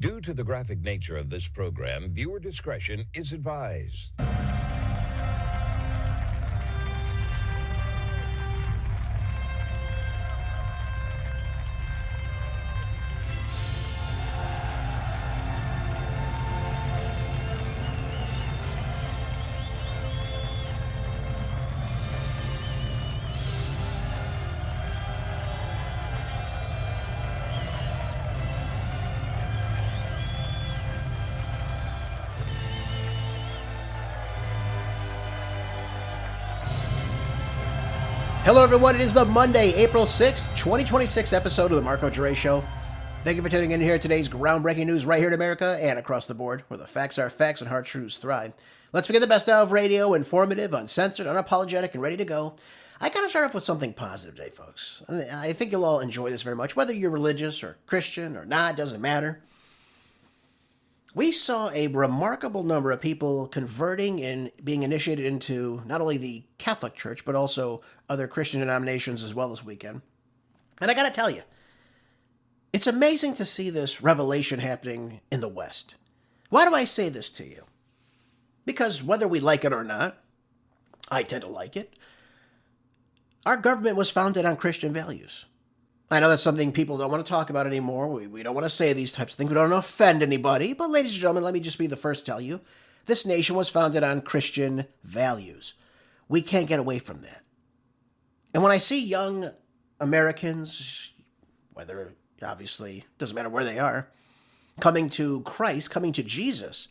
Due to the graphic nature of this program, viewer discretion is advised. Hello, everyone. It is the Monday, April 6th, 2026 episode of the Marco Dre Show. Thank you for tuning in here. Today's groundbreaking news right here in America and across the board, where the facts are facts and hard truths thrive. Let's begin the best out of radio, informative, uncensored, unapologetic, and ready to go. I gotta start off with something positive today, folks. I think you'll all enjoy this very much, whether you're religious or Christian or not, doesn't matter. We saw a remarkable number of people converting and being initiated into not only the Catholic Church, but also other Christian denominations as well this weekend. And I got to tell you, it's amazing to see this revelation happening in the West. Why do I say this to you? Because whether we like it or not, I tend to like it, our government was founded on Christian values. I know that's something people don't want to talk about anymore. We don't want to say these types of things. We don't want to offend anybody. But ladies and gentlemen, let me just be the first to tell you, this nation was founded on Christian values. We can't get away from that. And when I see young Americans, whether obviously doesn't matter where they are, coming to Christ, coming to Jesus,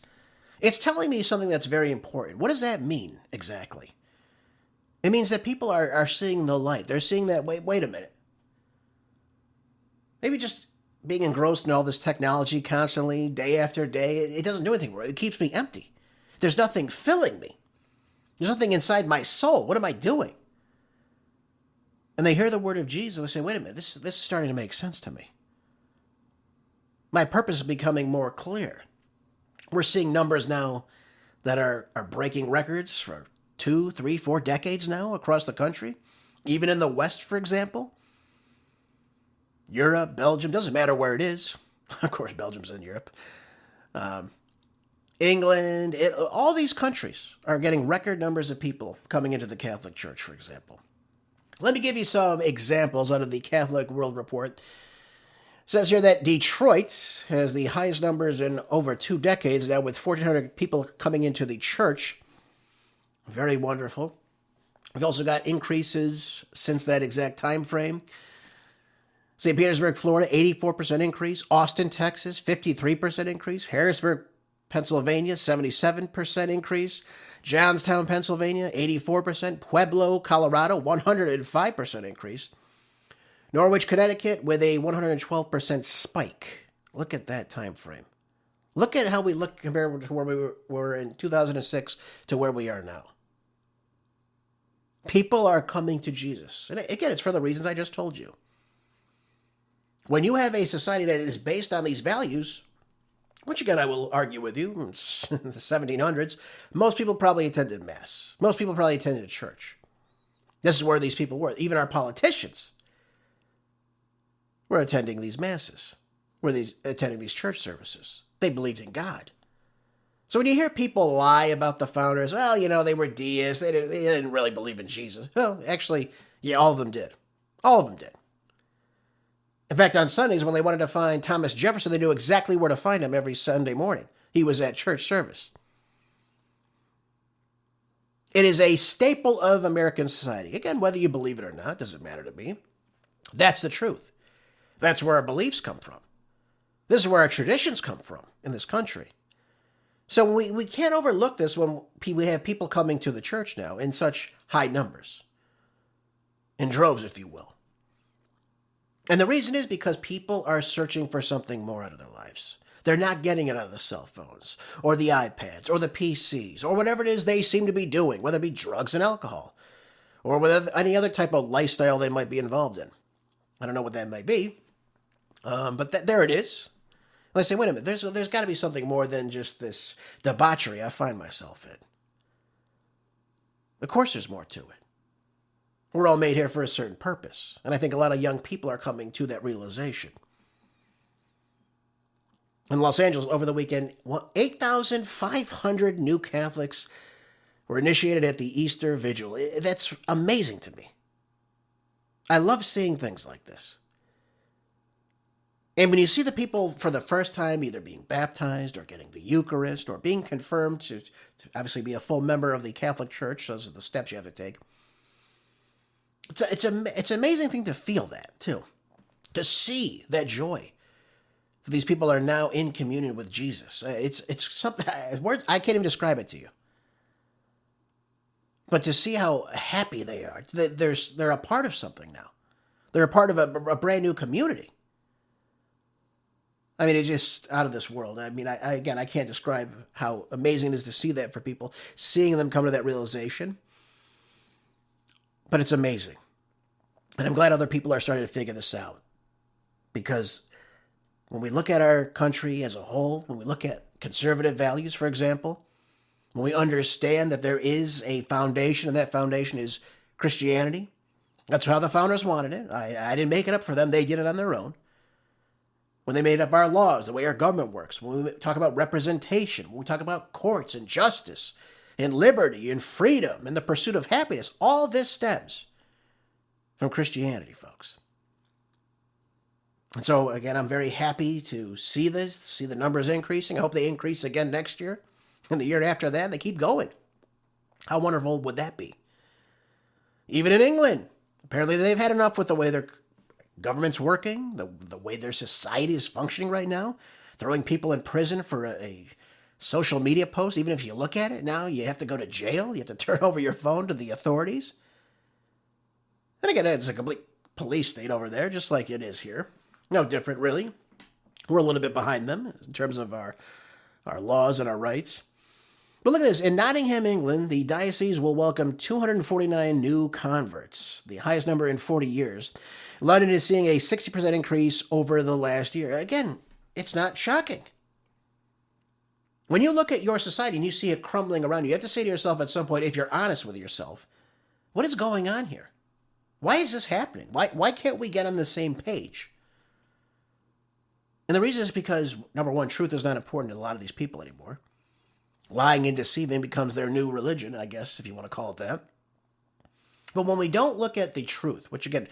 it's telling me something that's very important. What does that mean exactly? It means that people are seeing the light. They're seeing that, wait a minute. Maybe just being engrossed in all this technology constantly, day after day, it doesn't do anything. It keeps me empty. There's nothing filling me. There's nothing inside my soul. What am I doing? And they hear the word of Jesus, and they say, wait a minute, this is starting to make sense to me. My purpose is becoming more clear. We're seeing numbers now that are breaking records for 2, 3, 4 decades now across the country. Even in the West, for example. Europe, Belgium, doesn't matter where it is. Of course, Belgium's in Europe. England, all these countries are getting record numbers of people coming into the Catholic Church, for example. Let me give you some examples out of the Catholic World Report. It says here that Detroit has the highest numbers in over 2 decades now, with 1,400 people coming into the church. Very wonderful. We've also got increases since that exact time frame. St. Petersburg, Florida, 84% increase. Austin, Texas, 53% increase. Harrisburg, Pennsylvania, 77% increase. Johnstown, Pennsylvania, 84%. Pueblo, Colorado, 105% increase. Norwich, Connecticut, with a 112% spike. Look at that time frame. Look at how we look compared to where we were in 2006 to where we are now. People are coming to Jesus. And again, it's for the reasons I just told you. When you have a society that is based on these values, which again I will argue with you, in the 1700s, most people probably attended Mass. Most people probably attended church. This is where these people were. Even our politicians were attending these Masses, attending these church services. They believed in God. So when you hear people lie about the founders, well, they were deists, they didn't really believe in Jesus. Well, actually, yeah, all of them did. All of them did. In fact, on Sundays, when they wanted to find Thomas Jefferson, they knew exactly where to find him every Sunday morning. He was at church service. It is a staple of American society. Again, whether you believe it or not, doesn't matter to me. That's the truth. That's where our beliefs come from. This is where our traditions come from in this country. So we can't overlook this when we have people coming to the church now in such high numbers. In droves, if you will. And the reason is because people are searching for something more out of their lives. They're not getting it out of the cell phones, or the iPads, or the PCs, or whatever it is they seem to be doing, whether it be drugs and alcohol, or whether any other type of lifestyle they might be involved in. I don't know what that might be, but there it is. And I say, wait a minute, there's got to be something more than just this debauchery I find myself in. Of course there's more to it. We're all made here for a certain purpose. And I think a lot of young people are coming to that realization. In Los Angeles over the weekend, 8,500 new Catholics were initiated at the Easter Vigil. That's amazing to me. I love seeing things like this. And when you see the people for the first time either being baptized or getting the Eucharist or being confirmed to obviously be a full member of the Catholic Church, those are the steps you have to take. It's an amazing thing to feel that, too. To see that joy. These people are now in communion with Jesus. It's something, I can't even describe it to you. But to see how happy they are, they're a part of something now. They're a part of a brand new community. I mean, it's just out of this world. I mean, I can't describe how amazing it is to see that for people, seeing them come to that realization. But it's amazing. And I'm glad other people are starting to figure this out. Because when we look at our country as a whole, when we look at conservative values, for example, when we understand that there is a foundation, and that foundation is Christianity, that's how the founders wanted it. I didn't make it up for them. They did it on their own. When they made up our laws, the way our government works, when we talk about representation, when we talk about courts and justice and liberty and freedom and the pursuit of happiness, all this stems from Christianity, folks. And so, again, I'm very happy to see this, see the numbers increasing. I hope they increase again next year. And the year after that, they keep going. How wonderful would that be? Even in England, apparently they've had enough with the way their government's working, the way their society is functioning right now, throwing people in prison for a social media post. Even if you look at it now, you have to go to jail. You have to turn over your phone to the authorities. Then again, it's a complete police state over there, just like it is here. No different, really. We're a little bit behind them in terms of our laws and our rights. But look at this. In Nottingham, England, the diocese will welcome 249 new converts, the highest number in 40 years. London is seeing a 60% increase over the last year. Again, it's not shocking. When you look at your society and you see it crumbling around you have to say to yourself at some point, if you're honest with yourself, what is going on here? Why is this happening? Why can't we get on the same page? And the reason is because, number one, truth is not important to a lot of these people anymore. Lying and deceiving becomes their new religion, I guess, if you want to call it that. But when we don't look at the truth, which again,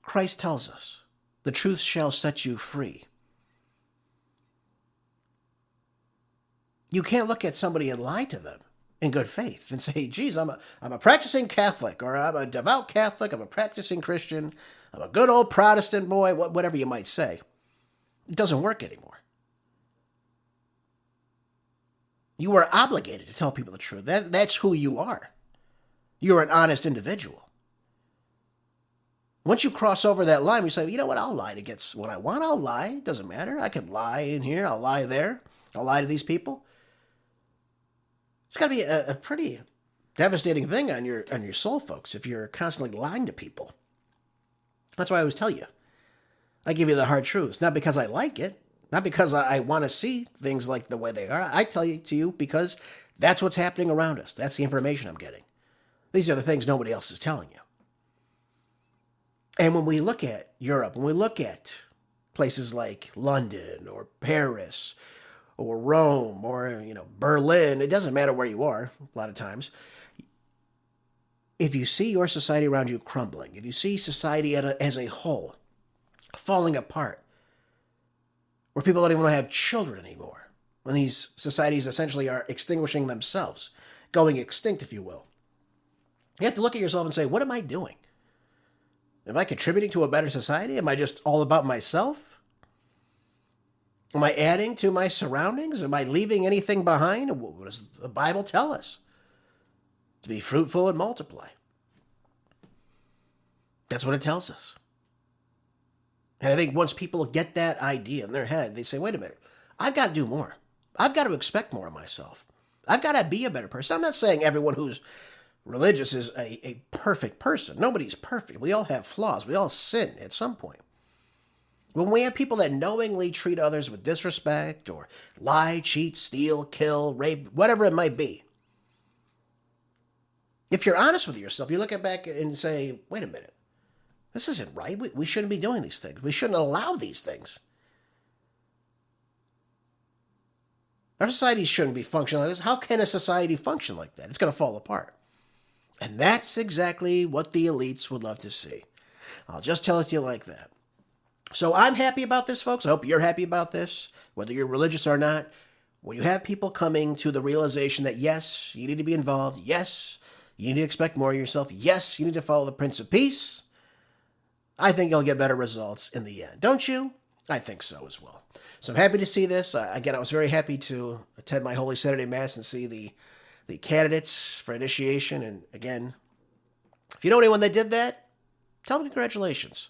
Christ tells us, the truth shall set you free. You can't look at somebody and lie to them in good faith and say, geez, I'm a practicing Catholic, or I'm a devout Catholic, I'm a practicing Christian, I'm a good old Protestant boy, whatever you might say. It doesn't work anymore. You are obligated to tell people the truth. That's who you are. You're an honest individual. Once you cross over that line, we say, you know what, I'll lie to get what I want. I'll lie. It doesn't matter. I can lie in here. I'll lie there. I'll lie to these people. It's got to be a pretty devastating thing on your soul, folks, if you're constantly lying to people. That's why I always tell you. I give you the hard truths, not because I like it, not because I want to see things like the way they are. I tell you to you because that's what's happening around us. That's the information I'm getting. These are the things nobody else is telling you. And when we look at Europe, when we look at places like London or Paris or Rome or, Berlin, it doesn't matter where you are a lot of times. If you see your society around you crumbling, if you see society as a whole falling apart, where people don't even want to have children anymore, when these societies essentially are extinguishing themselves, going extinct, if you will, you have to look at yourself and say, what am I doing? Am I contributing to a better society? Am I just all about myself? Am I adding to my surroundings? Am I leaving anything behind? What does the Bible tell us? To be fruitful and multiply. That's what it tells us. And I think once people get that idea in their head, they say, wait a minute, I've got to do more. I've got to expect more of myself. I've got to be a better person. I'm not saying everyone who's religious is a perfect person. Nobody's perfect. We all have flaws. We all sin at some point. When we have people that knowingly treat others with disrespect or lie, cheat, steal, kill, rape, whatever it might be, if you're honest with yourself, you look at back and say, wait a minute, this isn't right. We shouldn't be doing these things. We shouldn't allow these things. Our society shouldn't be functioning like this. How can a society function like that? It's going to fall apart. And that's exactly what the elites would love to see. I'll just tell it to you like that. So I'm happy about this, folks. I hope you're happy about this, whether you're religious or not. When you have people coming to the realization that, yes, you need to be involved. Yes, you need to expect more of yourself. Yes, you need to follow the Prince of Peace. I think you'll get better results in the end. Don't you? I think so as well. So I'm happy to see this. Again, I was very happy to attend my Holy Saturday Mass and see the candidates for initiation. And again, if you know anyone that did that, tell them congratulations.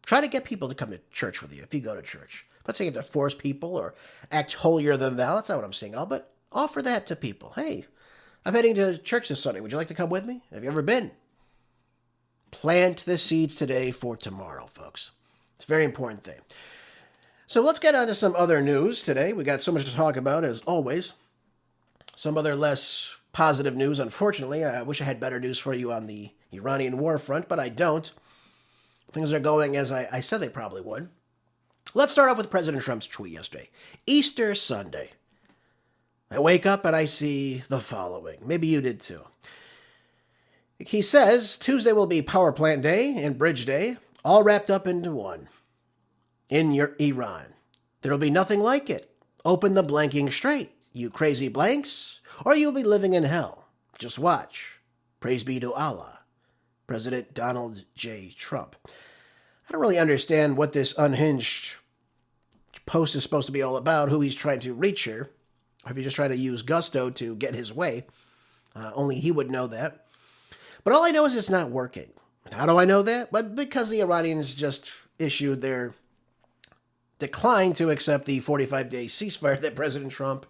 Try to get people to come to church with you if you go to church. I'm not saying you have to force people or act holier than thou. That's not what I'm saying at all. But offer that to people. Hey, I'm heading to church this Sunday. Would you like to come with me? Have you ever been? Plant the seeds today for tomorrow, folks. It's a very important thing. So let's get on to some other news today. We got so much to talk about, as always. Some other less positive news, unfortunately. I wish I had better news for you on the Iranian war front, but I don't. Things are going as I said they probably would. Let's start off with President Trump's tweet yesterday. Easter Sunday. I wake up and I see the following. Maybe you did too. He says Tuesday will be Power Plant Day and Bridge Day, all wrapped up into one. In your Iran. There'll be nothing like it. Open the blanking straight, you crazy blanks, or you'll be living in hell. Just watch. Praise be to Allah. President Donald J. Trump. I don't really understand what this unhinged post is supposed to be all about, who he's trying to reach here, or if he's just trying to use gusto to get his way. Only he would know that. But all I know is it's not working. And how do I know that? But because the Iranians just issued their decline to accept the 45-day ceasefire that President Trump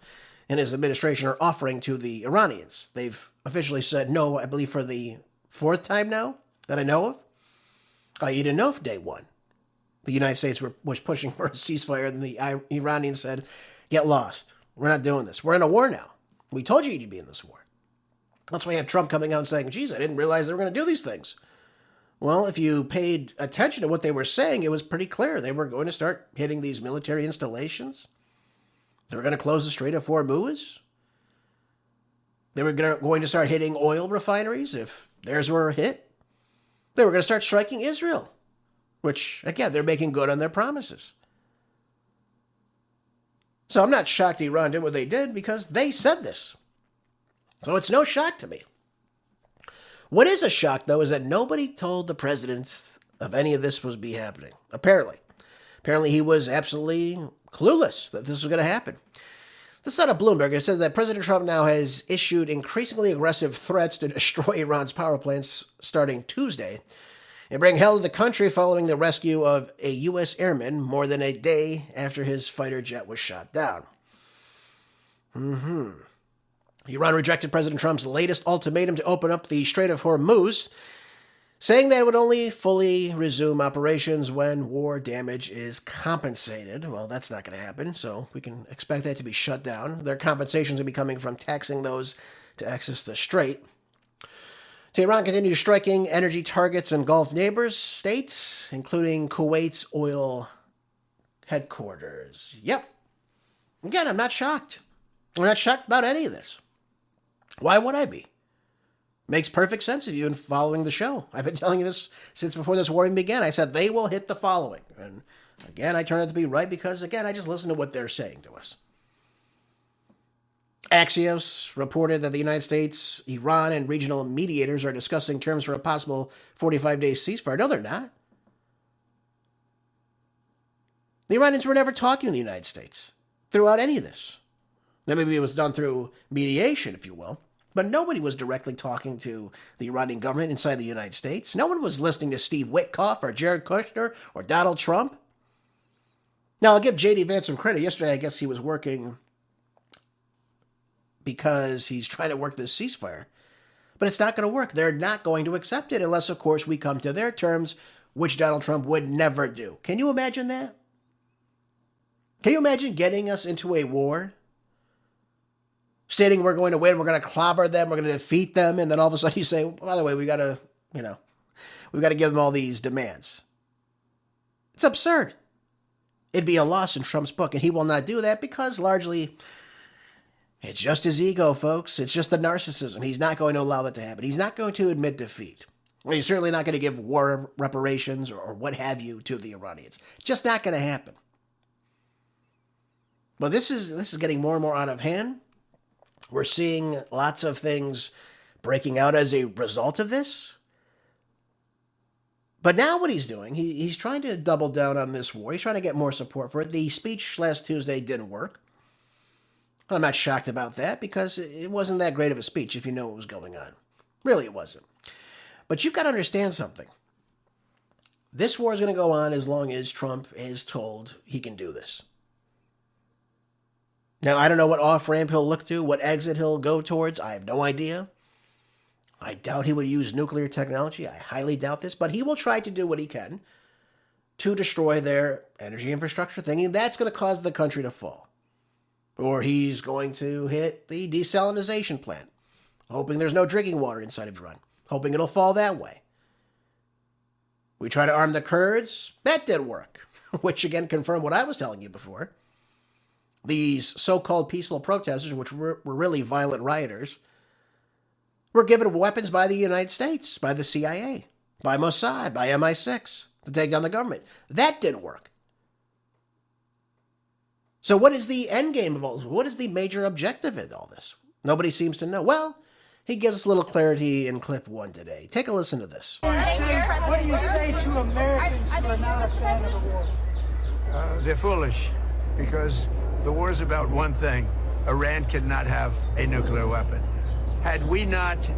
and his administration are offering to the Iranians. They've officially said no, I believe, for the fourth time now that I know of. You didn't know for day one. The United States was pushing for a ceasefire, and the Iranians said, get lost. We're not doing this. We're in a war now. We told you you'd be in this war. That's why you have Trump coming out and saying, geez, I didn't realize they were going to do these things. Well, if you paid attention to what they were saying, it was pretty clear. They were going to start hitting these military installations. They were going to close the Strait of Hormuz. They were going to start hitting oil refineries if theirs were hit. They were going to start striking Israel, which, again, they're making good on their promises. So I'm not shocked Iran did what they did because they said this. So it's no shock to me. What is a shock, though, is that nobody told the president of any of this was be happening. Apparently he was absolutely clueless that this was going to happen. This is out of Bloomberg. It says that President Trump now has issued increasingly aggressive threats to destroy Iran's power plants starting Tuesday and bring hell to the country following the rescue of a U.S. airman more than a day after his fighter jet was shot down. Iran rejected President Trump's latest ultimatum to open up the Strait of Hormuz, saying that it would only fully resume operations when war damage is compensated. Well, that's not going to happen, so we can expect that to be shut down. Their compensations will be coming from taxing those to access the strait. Tehran continues striking energy targets in Gulf neighbors states, including Kuwait's oil headquarters. Yep. Again, I'm not shocked. I'm not shocked about any of this. Why would I be? Makes perfect sense if you've been following the show. I've been telling you this since before this war even began. I said they will hit the following. And again, I turned out to be right because, again, I just listen to what they're saying to us. Axios reported that the United States, Iran, and regional mediators are discussing terms for a possible 45-day ceasefire. No, they're not. The Iranians were never talking to the United States throughout any of this. Now, maybe it was done through mediation, if you will. But nobody was directly talking to the Iranian government inside the United States. No one was listening to Steve Witkoff or Jared Kushner or Donald Trump. Now, I'll give J.D. Vance some credit. Yesterday, I guess he was working because he's trying to work this ceasefire. But it's not going to work. They're not going to accept it unless, of course, we come to their terms, which Donald Trump would never do. Can you imagine that? Can you imagine getting us into a war? Stating we're going to win, we're going to clobber them, we're going to defeat them, and then all of a sudden you say, by the way, we've got to give them all these demands. It's absurd. It'd be a loss in Trump's book, and he will not do that because largely it's just his ego, folks. It's just the narcissism. He's not going to allow that to happen. He's not going to admit defeat. He's certainly not going to give war reparations or what have you to the Iranians. Just not going to happen. But this is getting more and more out of hand. We're seeing lots of things breaking out as a result of this. But now what he's doing, he's trying to double down on this war. He's trying to get more support for it. The speech last Tuesday didn't work. I'm not shocked about that because it wasn't that great of a speech if you know what was going on. Really, it wasn't. But you've got to understand something. This war is going to go on as long as Trump is told he can do this. Now, I don't know what off-ramp he'll look to, what exit he'll go towards. I have no idea. I doubt he would use nuclear technology. I highly doubt this. But he will try to do what he can to destroy their energy infrastructure, thinking that's going to cause the country to fall. Or he's going to hit the desalinization plant, hoping there's no drinking water inside of Iran, hoping it'll fall that way. We try to arm the Kurds. That did work, which again confirmed what I was telling you before. These so-called peaceful protesters, which were really violent rioters, were given weapons by the United States, by the CIA, by Mossad, by MI6 to take down the government. That didn't work. So what is the end game of all this? What is the major objective in all this? Nobody seems to know. Well, he gives us a little clarity in clip 1 today. Take a listen to this. What do you say to Americans who are not a fan of the war? They're foolish because the war is about one thing. Iran cannot have a nuclear weapon. Had we not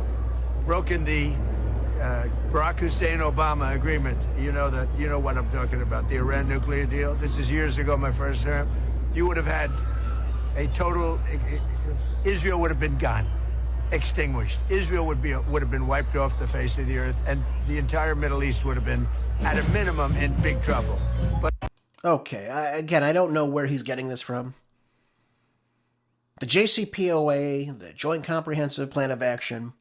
broken the Barack Hussein Obama agreement, you know what I'm talking about, the Iran nuclear deal. This is years ago, my first term. You would have had a total. Israel would have been gone, extinguished. Israel would have been wiped off the face of the earth, and the entire Middle East would have been, at a minimum, in big trouble. But okay, I don't know where he's getting this from. The JCPOA, the Joint Comprehensive Plan of Action,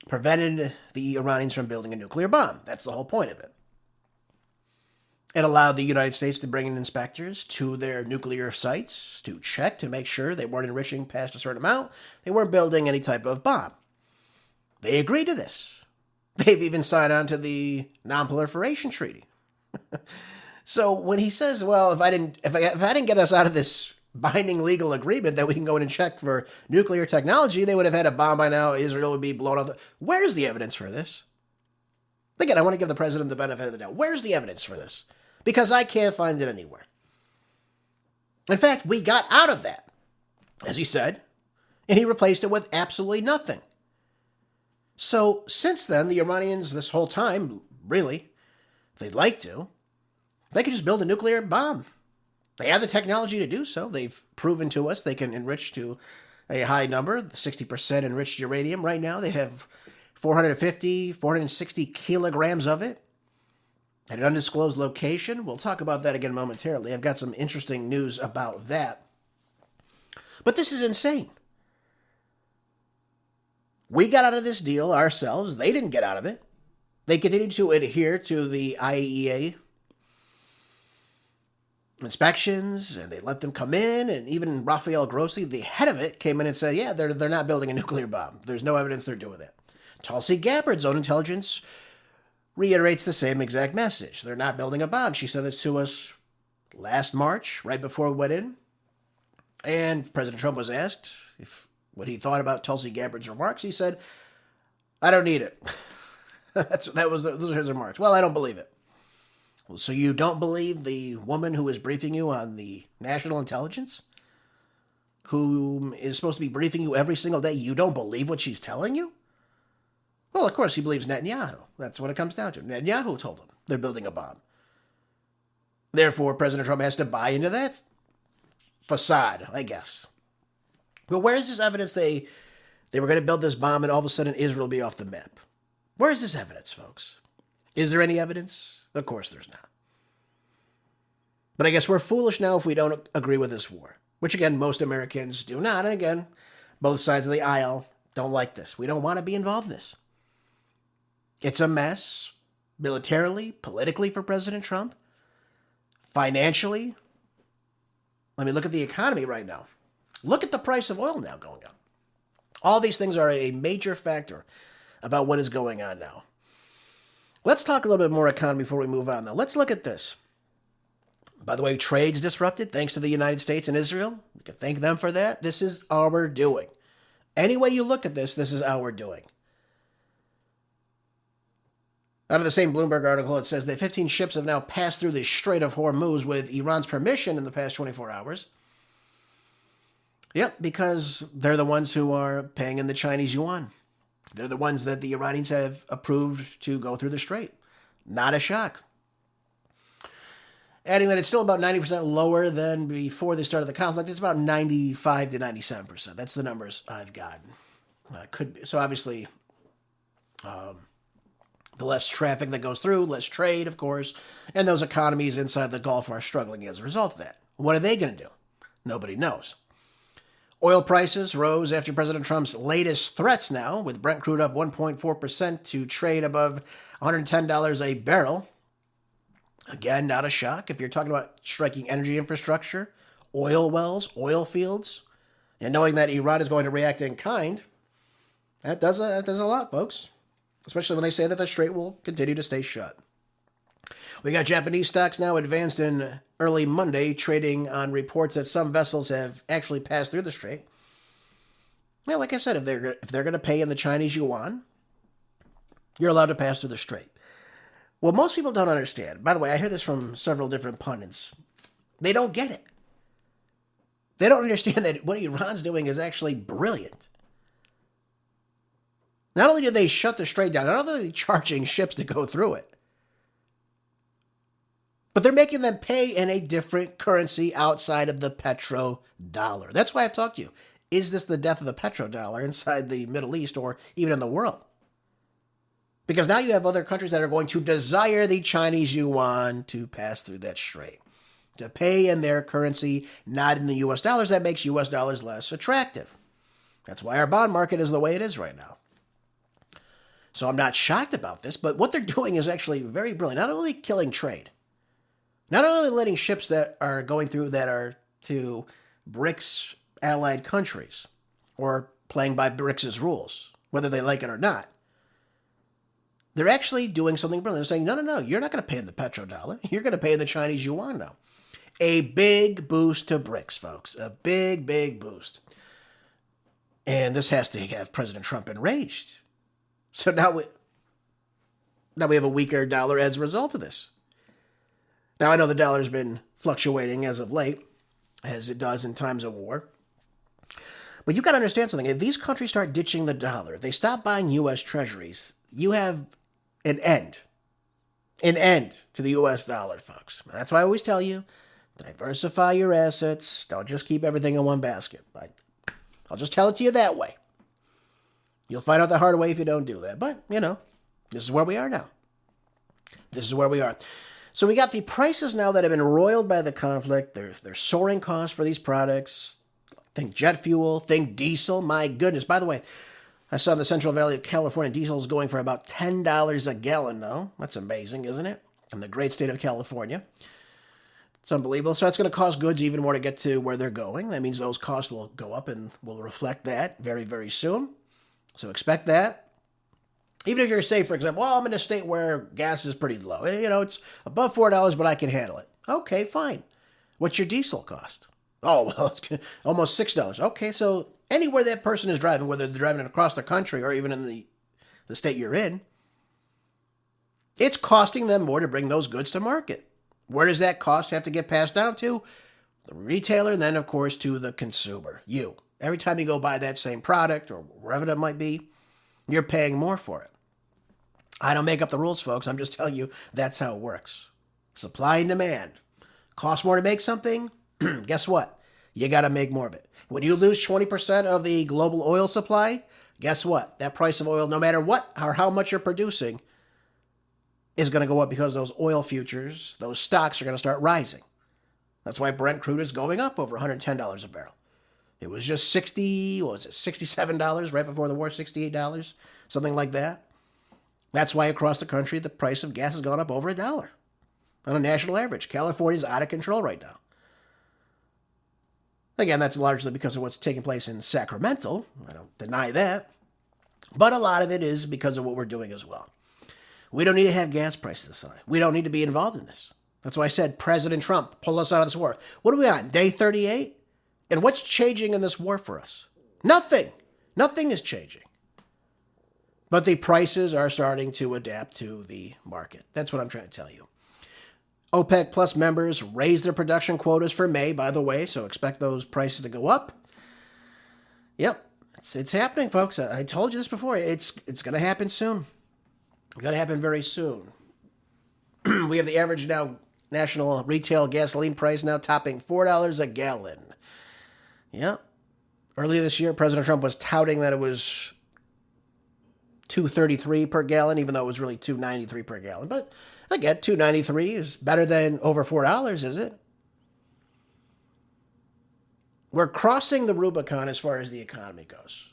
prevented the Iranians from building a nuclear bomb. That's the whole point of it. It allowed the United States to bring in inspectors to their nuclear sites to check, to make sure they weren't enriching past a certain amount. They weren't building any type of bomb. They agreed to this. They've even signed on to the Non-Proliferation Treaty. So when he says, well, if I didn't get us out of this binding legal agreement that we can go in and check for nuclear technology, they would have had a bomb by now. Israel would be blown up. Where's the evidence for this? Again, I want to give the president the benefit of the doubt. Where's the evidence for this? Because I can't find it anywhere. In fact, we got out of that, as he said, and he replaced it with absolutely nothing. So since then, the Iranians, this whole time, really, if they'd like to, they could just build a nuclear bomb. They have the technology to do so. They've proven to us they can enrich to a high number, 60% enriched uranium. Right now, they have 460 kilograms of it at an undisclosed location. We'll talk about that again momentarily. I've got some interesting news about that. But this is insane. We got out of this deal ourselves. They didn't get out of it. They continued to adhere to the IAEA inspections, and they let them come in, and even Rafael Grossi, the head of it, came in and said, yeah, they're not building a nuclear bomb. There's no evidence they're doing that. Tulsi Gabbard's own intelligence reiterates the same exact message. They're not building a bomb. She said this to us last March, right before we went in. And President Trump was asked what he thought about Tulsi Gabbard's remarks. He said, I don't need it. Those are his remarks. Well, I don't believe it. Well, so you don't believe the woman who is briefing you on the national intelligence? Who is supposed to be briefing you every single day? You don't believe what she's telling you? Well, of course, he believes Netanyahu. That's what it comes down to. Netanyahu told him they're building a bomb. Therefore, President Trump has to buy into that facade, I guess. But where is this evidence they were going to build this bomb and all of a sudden Israel will be off the map? Where is this evidence, folks? Is there any evidence? Of course there's not. But I guess we're foolish now if we don't agree with this war, which again, most Americans do not. And again, both sides of the aisle don't like this. We don't want to be involved in this. It's a mess, militarily, politically for President Trump, Financially, I mean, look at the economy right now. Look at the price of oil now going up. All these things are a major factor about what is going on now. Let's talk a little bit more economy before we move on, though. Let's look at this. By the way, trade's disrupted thanks to the United States and Israel. We can thank them for that. This is our doing. Any way you look at this, this is our doing. Out of the same Bloomberg article, it says that 15 ships have now passed through the Strait of Hormuz with Iran's permission in the past 24 hours. Yep, because they're the ones who are paying in the Chinese yuan. They're the ones that the Iranians have approved to go through the strait. Not a shock. Adding that it's still about 90% lower than before the start of the conflict. It's about 95 to 97%. That's the numbers I've gotten. Could be. So obviously, the less traffic that goes through, less trade, of course, and those economies inside the Gulf are struggling as a result of that. What are they going to do? Nobody knows. Oil prices rose after President Trump's latest threats now, with Brent crude up 1.4% to trade above $110 a barrel. Again, not a shock. If you're talking about striking energy infrastructure, oil wells, oil fields, and knowing that Iran is going to react in kind, that does a lot, folks. Especially when they say that the strait will continue to stay shut. We got Japanese stocks now advanced in early Monday, trading on reports that some vessels have actually passed through the strait. Well, like I said, if they're going to pay in the Chinese yuan, you're allowed to pass through the strait. Well, most people don't understand. By the way, I hear this from several different pundits. They don't get it. They don't understand that what Iran's doing is actually brilliant. Not only did they shut the strait down, not only are they charging ships to go through it, but they're making them pay in a different currency outside of the petrodollar. That's why I've talked to you. Is this the death of the petrodollar inside the Middle East or even in the world? Because now you have other countries that are going to desire the Chinese yuan to pass through that strait, to pay in their currency, not in the U.S. dollars. That makes U.S. dollars less attractive. That's why our bond market is the way it is right now. So I'm not shocked about this, but what they're doing is actually very brilliant. Not only killing trade, not only letting ships that are going through that are to BRICS allied countries or playing by BRICS' rules, whether they like it or not. They're actually doing something brilliant. They're saying, no, you're not going to pay in the petrodollar. You're going to pay in the Chinese yuan now. A big boost to BRICS, folks. A big, big boost. And this has to have President Trump enraged. So now we have a weaker dollar as a result of this. Now, I know the dollar's been fluctuating as of late, as it does in times of war. But you've got to understand something. If these countries start ditching the dollar, if they stop buying U.S. treasuries, you have an end to the U.S. dollar, folks. That's why I always tell you, diversify your assets. Don't just keep everything in one basket. I'll just tell it to you that way. You'll find out the hard way if you don't do that. But, this is where we are now. This is where we are. So we got the prices now that have been roiled by the conflict. They're soaring costs for these products. Think jet fuel, think diesel. My goodness. By the way, I saw in the Central Valley of California, diesel is going for about $10 a gallon now. That's amazing, isn't it? In the great state of California. It's unbelievable. So that's going to cost goods even more to get to where they're going. That means those costs will go up and will reflect that very, very soon. So expect that. Even if you're safe, for example, I'm in a state where gas is pretty low. It's above $4, but I can handle it. Okay, fine. What's your diesel cost? Oh, well, it's almost $6. Okay, so anywhere that person is driving, whether they're driving across the country or even in the state you're in, it's costing them more to bring those goods to market. Where does that cost have to get passed down to? The retailer, and then, of course, to the consumer, you. Every time you go buy that same product or wherever that might be, you're paying more for it. I don't make up the rules, folks. I'm just telling you that's how it works. Supply and demand. Costs more to make something? Guess what? You got to make more of it. When you lose 20% of the global oil supply, guess what? That price of oil, no matter what or how much you're producing, is going to go up because those oil futures, those stocks are going to start rising. That's why Brent crude is going up over $110 a barrel. It was just $67 right before the war, $68, something like that. That's why across the country, the price of gas has gone up over $1. on a national average. California's out of control right now. Again, that's largely because of what's taking place in Sacramento. I don't deny that. But a lot of it is because of what we're doing as well. We don't need to have gas prices this high. We don't need to be involved in this. That's why I said President Trump, pull us out of this war. What are we on, day 38? And what's changing in this war for us? Nothing. Nothing is changing. But the prices are starting to adapt to the market. That's what I'm trying to tell you. OPEC Plus members raised their production quotas for May, by the way, so expect those prices to go up. Yep, it's happening, folks. I told you this before. It's going to happen soon. It's going to happen very soon. We have the average now national retail gasoline price now topping $4 a gallon. Yep. Earlier this year, President Trump was touting that it was $2.33 per gallon, even though it was really $2.93 per gallon. But again, $2.93 is better than over $4, is it? We're crossing the Rubicon as far as the economy goes.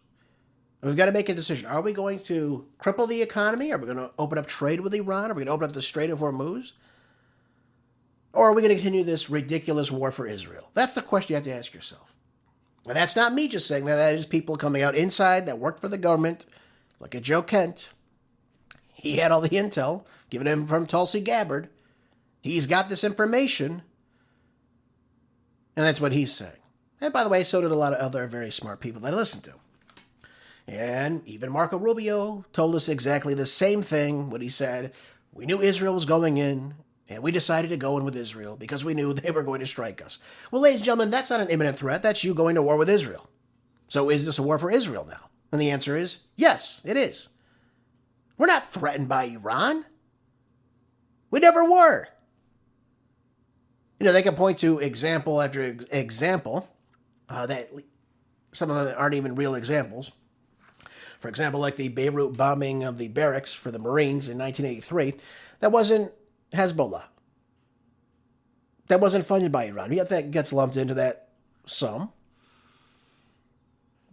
We've got to make a decision. Are we going to cripple the economy? Are we going to open up trade with Iran? Are we going to open up the Strait of Hormuz? Or are we going to continue this ridiculous war for Israel? That's the question you have to ask yourself. And that's not me just saying that. That is people coming out inside that worked for the government. Look at Joe Kent. He had all the intel given him from Tulsi Gabbard. He's got this information. And that's what he's saying. And by the way, so did a lot of other very smart people that I listen to. And even Marco Rubio told us exactly the same thing when he said, we knew Israel was going in, and we decided to go in with Israel because we knew they were going to strike us. Well, ladies and gentlemen, that's not an imminent threat. That's you going to war with Israel. So is this a war for Israel now? And the answer is, yes, it is. We're not threatened by Iran. We never were. You know, they can point to example after example that some of them aren't even real examples. For example, like the Beirut bombing of the barracks for the Marines in 1983, that wasn't Hezbollah. That wasn't funded by Iran. Yet that gets lumped into that sum.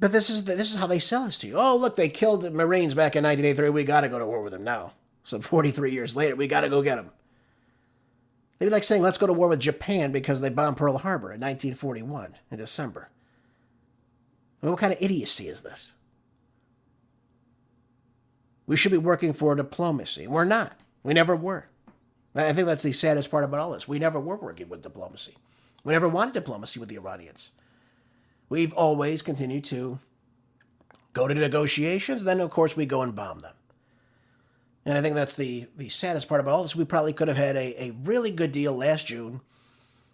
But this is how they sell this to you. Oh, look, they killed the Marines back in 1983. We got to go to war with them now. So 43 years later, we got to go get them. They'd be like saying, let's go to war with Japan because they bombed Pearl Harbor in 1941 in December. I mean, what kind of idiocy is this? We should be working for diplomacy. We're not. We never were. I think that's the saddest part about all this. We never were working with diplomacy. We never wanted diplomacy with the Iranians. We've always continued to go to negotiations, then, of course, we go and bomb them. And I think that's the saddest part about all this. We probably could have had a really good deal last June.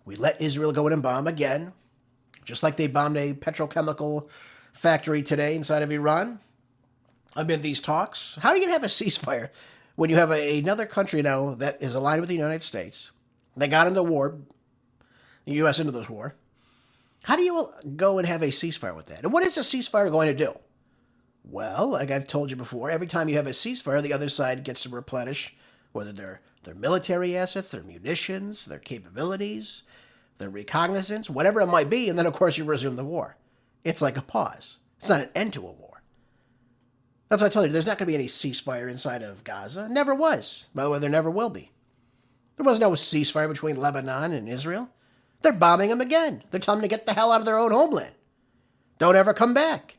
We let Israel go in and bomb again, just like they bombed a petrochemical factory today inside of Iran. Amid these talks, how are you going to have a ceasefire when you have another country now that is aligned with the United States? They got into war, the U.S. into this war. How do you go and have a ceasefire with that? And what is a ceasefire going to do? Well, like I've told you before, every time you have a ceasefire, the other side gets to replenish whether their military assets, their munitions, their capabilities, their recognizance, whatever it might be, and then, of course, you resume the war. It's like a pause. It's not an end to a war. That's what I told you. There's not going to be any ceasefire inside of Gaza. Never was. By the way, there never will be. There was no ceasefire between Lebanon and Israel. They're bombing them again. They're telling them to get the hell out of their own homeland. Don't ever come back.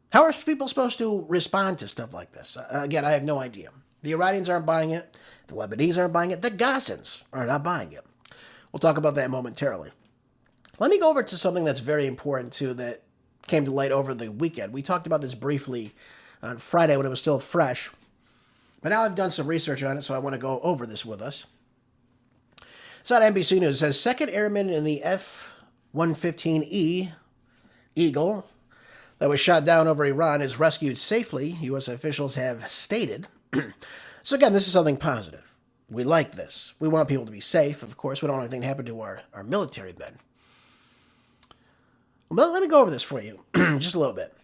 How are people supposed to respond to stuff like this? Again, I have no idea. The Iranians aren't buying it. The Lebanese aren't buying it. The Gazans are not buying it. We'll talk about that momentarily. Let me go over to something that's very important, too, that came to light over the weekend. We talked about this briefly on Friday when it was still fresh. But now I've done some research on it, so I want to go over this with us. It's on NBC News. It says, second airman in the F-115E Eagle that was shot down over Iran is rescued safely, U.S. officials have stated. So again, this is something positive. We like this. We want people to be safe. Of course, we don't want anything to happen to our military men. But let me go over this for you just a little bit.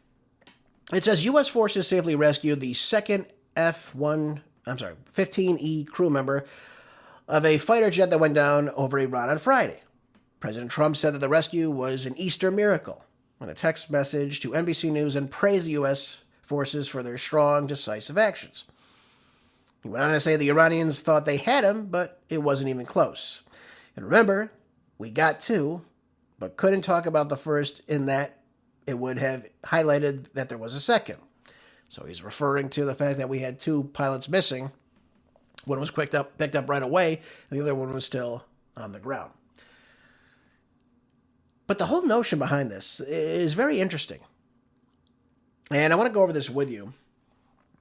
It says U.S. forces safely rescued the second 15E crew member of a fighter jet that went down over Iran on Friday. President Trump said that the rescue was an Easter miracle in a text message to NBC News and praised the U.S. forces for their strong, decisive actions. He went on to say the Iranians thought they had him, but it wasn't even close. And remember, we got two, but couldn't talk about the first in that it would have highlighted that there was a second. So he's referring to the fact that we had two pilots missing. One was picked up right away, and the other one was still on the ground. But the whole notion behind this is very interesting. And I want to go over this with you.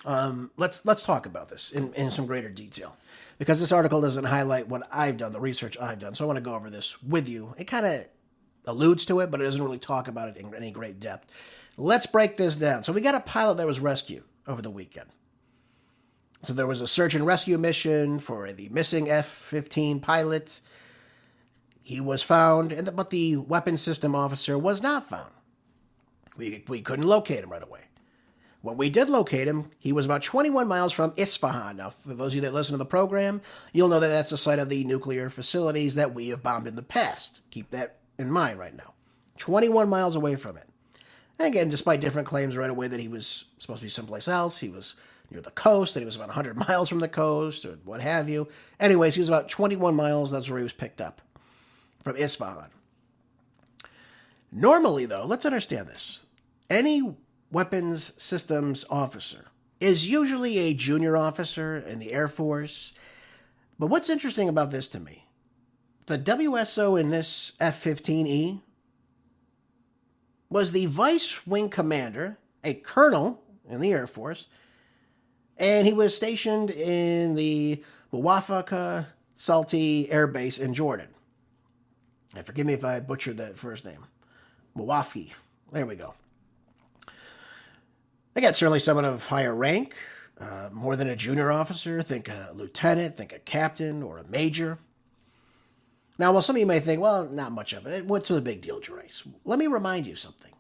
Let's talk about this in some greater detail, because this article doesn't highlight what I've done, the research I've done. So I want to go over this with you. It kind of alludes to it, but it doesn't really talk about it in any great depth. Let's break this down. So we got a pilot that was rescued over the weekend. So there was a search and rescue mission for the missing F-15 pilot. He was found, but the weapons system officer was not found. We couldn't locate him right away. When we did locate him, he was about 21 miles from Isfahan. Now, for those of you that listen to the program, you'll know that that's the site of the nuclear facilities that we have bombed in the past. Keep that in mind right now. 21 miles away from it. And again, despite different claims right away that he was supposed to be someplace else, he was near the coast, that he was about 100 miles from the coast, or what have you. Anyways, he was about 21 miles. That's where he was picked up, from Isfahan. Normally, though, let's understand this. Any weapons systems officer is usually a junior officer in the Air Force. But what's interesting about this to me, the WSO in this F-15E was the vice wing commander, a colonel in the Air Force, and he was stationed in the Muwafaka Salti Air Base in Jordan. And forgive me if I butchered that first name. Muwafi. There we go. Again, certainly someone of higher rank, more than a junior officer. Think a lieutenant, think a captain, or a major. Now, while some of you may think, well, not much of it. What's the big deal, Gerace? Let me remind you something.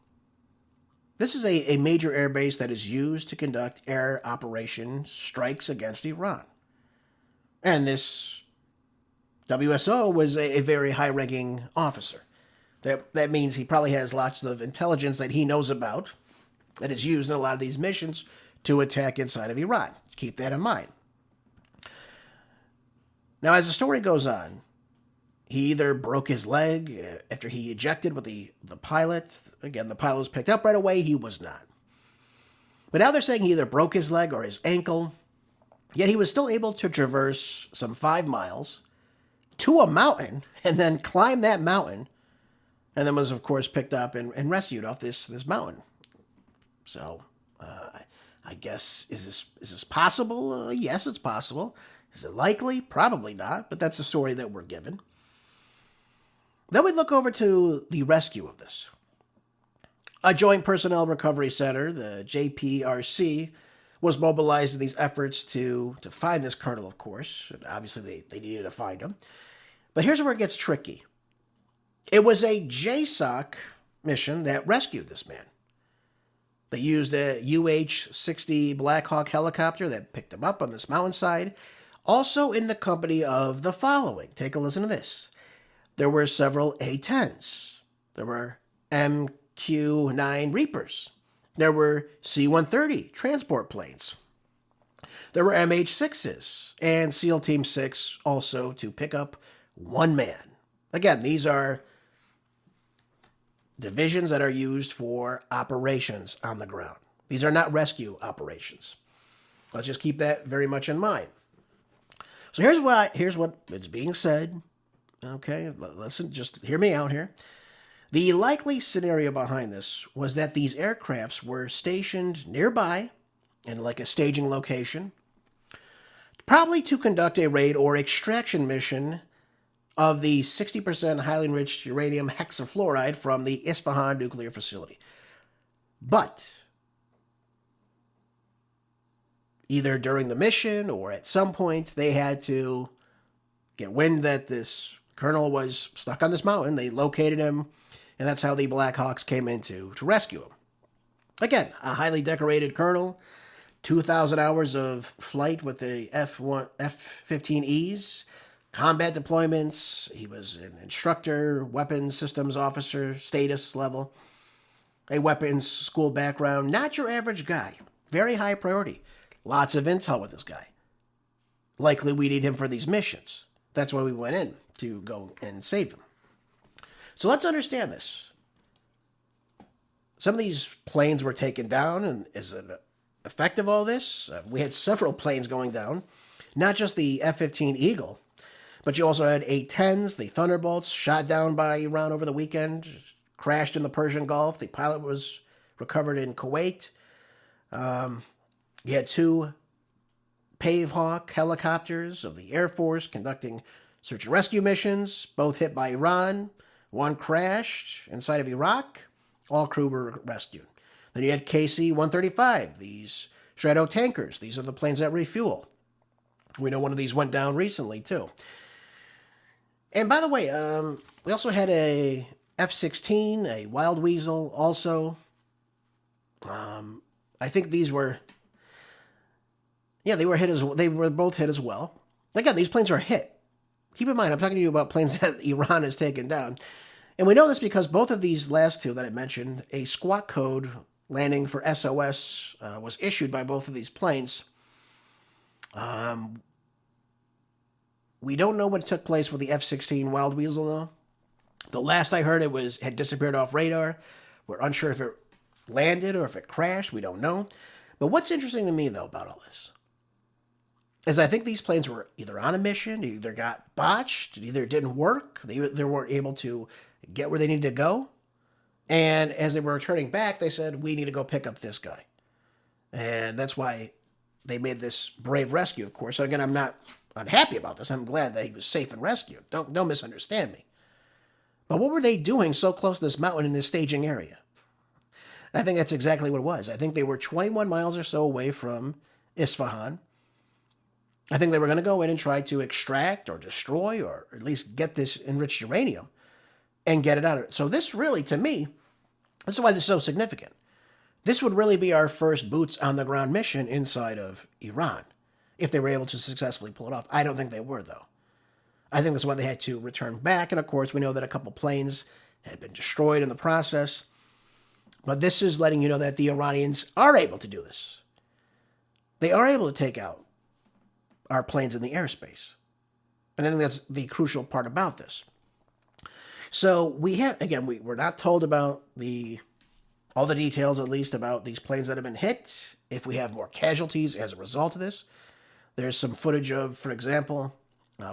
This is a major air base that is used to conduct air operation strikes against Iran. And this WSO was a very high-ranking officer. That means he probably has lots of intelligence that he knows about that is used in a lot of these missions to attack inside of Iran. Keep that in mind. Now, as the story goes on, he either broke his leg after he ejected with the pilot. Again, the pilot was picked up right away. He was not. But now they're saying he either broke his leg or his ankle. Yet he was still able to traverse some 5 miles to a mountain and then climb that mountain. And then was, of course, picked up and rescued off this mountain. So, I guess, is this possible? Yes, it's possible. Is it likely? Probably not, but that's the story that we're given. Then we look over to the rescue of this. A Joint Personnel Recovery Center, the JPRC, was mobilized in these efforts to find this colonel, of course. And obviously, they needed to find him. But here's where it gets tricky. It was a JSOC mission that rescued this man. They used a UH-60 Black Hawk helicopter that picked him up on this mountainside, also in the company of the following. Take a listen to this. There were several A-10s. There were MQ-9 Reapers. There were C-130 transport planes. There were MH-6s and SEAL Team 6 also to pick up one man. Again, these are divisions that are used for operations on the ground. These are not rescue operations. Let's just keep that very much in mind. So here's what is being said. Okay, listen, just hear me out here. The likely scenario behind this was that these aircrafts were stationed nearby in like a staging location, probably to conduct a raid or extraction mission of the 60% highly enriched uranium hexafluoride from the Isfahan nuclear facility. But either during the mission or at some point, they had to get wind that this colonel was stuck on this mountain. They located him, and that's how the Black Hawks came in to rescue him. Again, a highly decorated colonel, 2,000 hours of flight with the F-15Es, combat deployments. He was an instructor, weapons systems officer, status level, a weapons school background. Not your average guy. Very high priority. Lots of intel with this guy. likely we need him for these missions. That's why we went in, to go and save him. So let's understand this. Some of these planes were taken down, and is it effect of all this? We had several planes going down, not just the F-15 Eagle, but you also had A-10s, the Thunderbolts, shot down by Iran over the weekend, crashed in the Persian Gulf. The pilot was recovered in Kuwait. You had 2 Pavehawk helicopters of the Air Force conducting search and rescue missions, both hit by Iran. One crashed inside of Iraq. All crew were rescued. Then you had KC-135, these Shadow tankers. These are the planes that refuel. We know one of these went down recently, too. And by the way, we also had a F-16, a Wild Weasel also. I think these were... Yeah, they were both hit as well. Again, these planes are hit. Keep in mind, I'm talking to you about planes that Iran has taken down. And we know this because both of these last two that I mentioned, a squawk code landing for SOS was issued by both of these planes. We don't know what took place with the F-16 Wild Weasel, though. The last I heard, had disappeared off radar. We're unsure if it landed or if it crashed. We don't know. But what's interesting to me, though, about all this is I think these planes were either on a mission, either got botched, either didn't work, they weren't able to get where they needed to go. And as they were returning back, they said, we need to go pick up this guy. And that's why they made this brave rescue, of course. So again, I'm not unhappy about this. I'm glad that he was safe and rescued. Don't misunderstand me. But what were they doing so close to this mountain in this staging area? I think that's exactly what it was. I think they were 21 miles or so away from Isfahan. I think they were going to go in and try to extract or destroy or at least get this enriched uranium and get it out of it. So this really, to me, this is why this is so significant. This would really be our first boots on the ground mission inside of Iran, if they were able to successfully pull it off. I don't think they were, though. I think that's why they had to return back. And of course, we know that a couple planes had been destroyed in the process. But this is letting you know that the Iranians are able to do this. They are able to take out our planes in the airspace. And I think that's the crucial part about this. So we have, again, we're not told about all the details, at least, about these planes that have been hit, if we have more casualties as a result of this. There's some footage of, for example,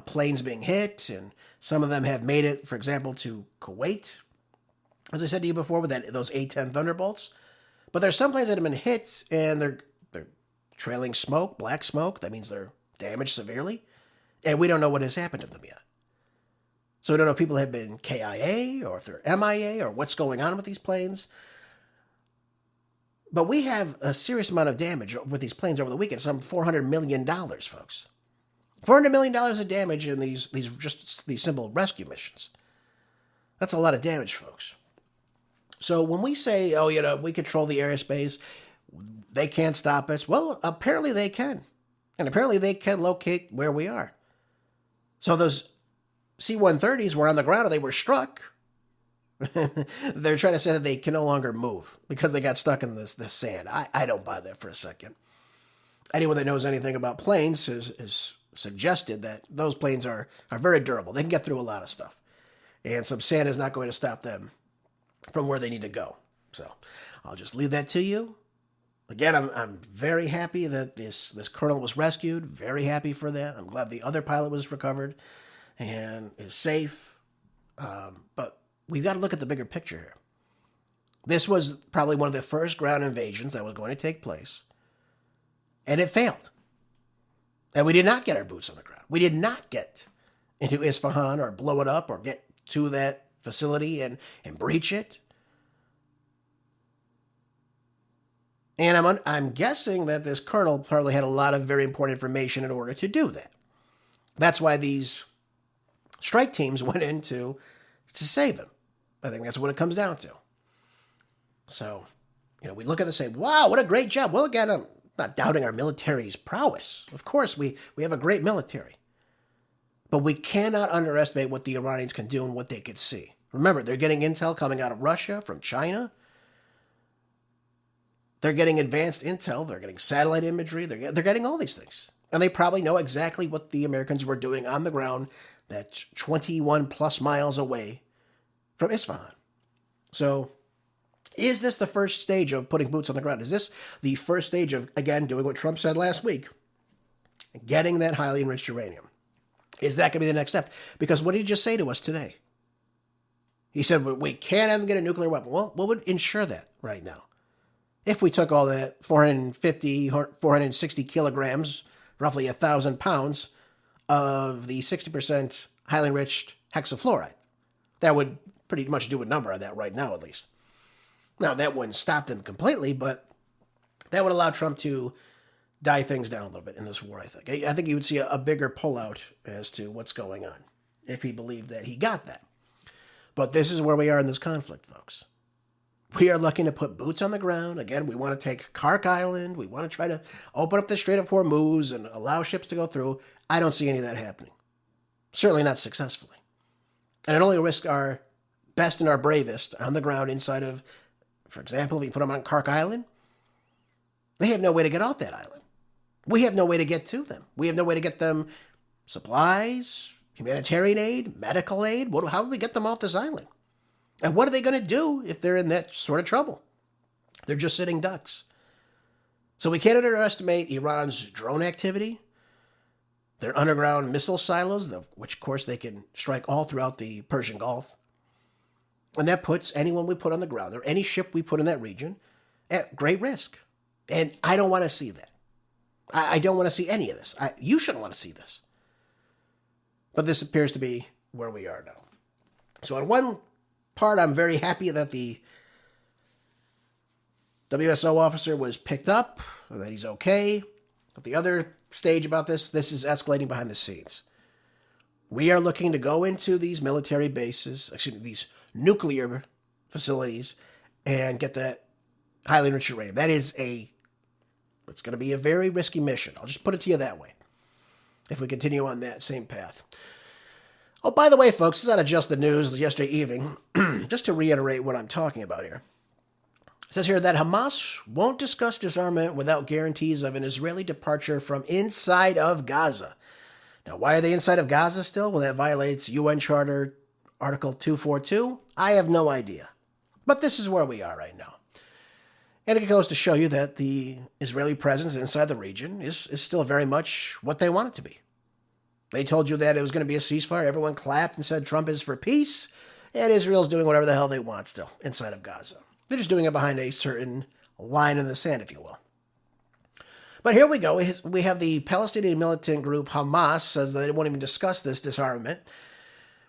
planes being hit, and some of them have made it, for example, to Kuwait, as I said to you before, with those A-10 Thunderbolts. But there's some planes that have been hit, and they're trailing smoke, black smoke. That means they're damaged severely, and we don't know what has happened to them yet. So we don't know if people have been KIA, or if they're MIA, or what's going on with these planes. But we have a serious amount of damage with these planes over the weekend, some $400 million, folks. $400 million of damage in these simple rescue missions. That's a lot of damage, folks. So when we say, we control the airspace, they can't stop us, well, apparently they can. And apparently they can locate where we are. So those C-130s were on the ground, or they were struck. They're trying to say that they can no longer move because they got stuck in this sand. I don't buy that for a second. Anyone that knows anything about planes has suggested that those planes are very durable. They can get through a lot of stuff. And some sand is not going to stop them from where they need to go. So I'll just leave that to you. Again, I'm very happy that this colonel was rescued. Very happy for that. I'm glad the other pilot was recovered and is safe. But we've got to look at the bigger picture here. This was probably one of the first ground invasions that was going to take place. And it failed. And we did not get our boots on the ground. We did not get into Isfahan or blow it up or get to that facility and breach it. And I'm guessing that this colonel probably had a lot of very important information in order to do that. That's why these strike teams went in to save him. I think that's what it comes down to. So, we look at this and say, wow, what a great job. Well, again, I'm not doubting our military's prowess. Of course, we have a great military. But we cannot underestimate what the Iranians can do and what they could see. Remember, they're getting intel coming out of Russia, from China. They're getting advanced intel. They're getting satellite imagery. They're getting all these things. And they probably know exactly what the Americans were doing on the ground that's 21 plus miles away from Isfahan. So is this the first stage of putting boots on the ground? Is this the first stage of, again, doing what Trump said last week, getting that highly enriched uranium? Is that going to be the next step? Because what did he just say to us today? He said, we can't have them get a nuclear weapon. Well, what would ensure that right now? If we took all that 460 kilograms, roughly 1,000 pounds of the 60% highly enriched hexafluoride, that would pretty much do a number on that right now, at least. Now, that wouldn't stop them completely, but that would allow Trump to die things down a little bit in this war, I think. I think you would see a bigger pullout as to what's going on if he believed that he got that. But this is where we are in this conflict, folks. We are looking to put boots on the ground. Again, we want to take Kark Island. We want to try to open up the Strait of Hormuz and allow ships to go through. I don't see any of that happening. Certainly not successfully. And it only risks our best and our bravest on the ground inside of, for example, if you put them on Kark Island, they have no way to get off that island. We have no way to get to them. We have no way to get them supplies, humanitarian aid, medical aid. How do we get them off this island? And what are they going to do if they're in that sort of trouble? They're just sitting ducks. So we can't underestimate Iran's drone activity, their underground missile silos, which, of course, they can strike all throughout the Persian Gulf. And that puts anyone we put on the ground or any ship we put in that region at great risk. And I don't want to see that. I don't want to see any of this. You shouldn't want to see this. But this appears to be where we are now. So on one part, I'm very happy that the WSO officer was picked up, or that he's okay. But the other stage about this is escalating behind the scenes. We are looking to go into these military bases, these nuclear facilities, and get that highly enriched uranium. That is it's going to be a very risky mission. I'll just put it to you that way, if we continue on that same path. Oh, by the way, folks, this is out of Just the News yesterday evening, just to reiterate what I'm talking about here. It says here that Hamas won't discuss disarmament without guarantees of an Israeli departure from inside of Gaza. Now, why are they inside of Gaza still? Well, that violates UN Charter Article 242. I have no idea. But this is where we are right now. And it goes to show you that the Israeli presence inside the region is still very much what they want it to be. They told you that it was going to be a ceasefire. Everyone clapped and said Trump is for peace. And Israel's doing whatever the hell they want still inside of Gaza. They're just doing it behind a certain line in the sand, if you will. But here we go. We have the Palestinian militant group Hamas says that they won't even discuss this disarmament.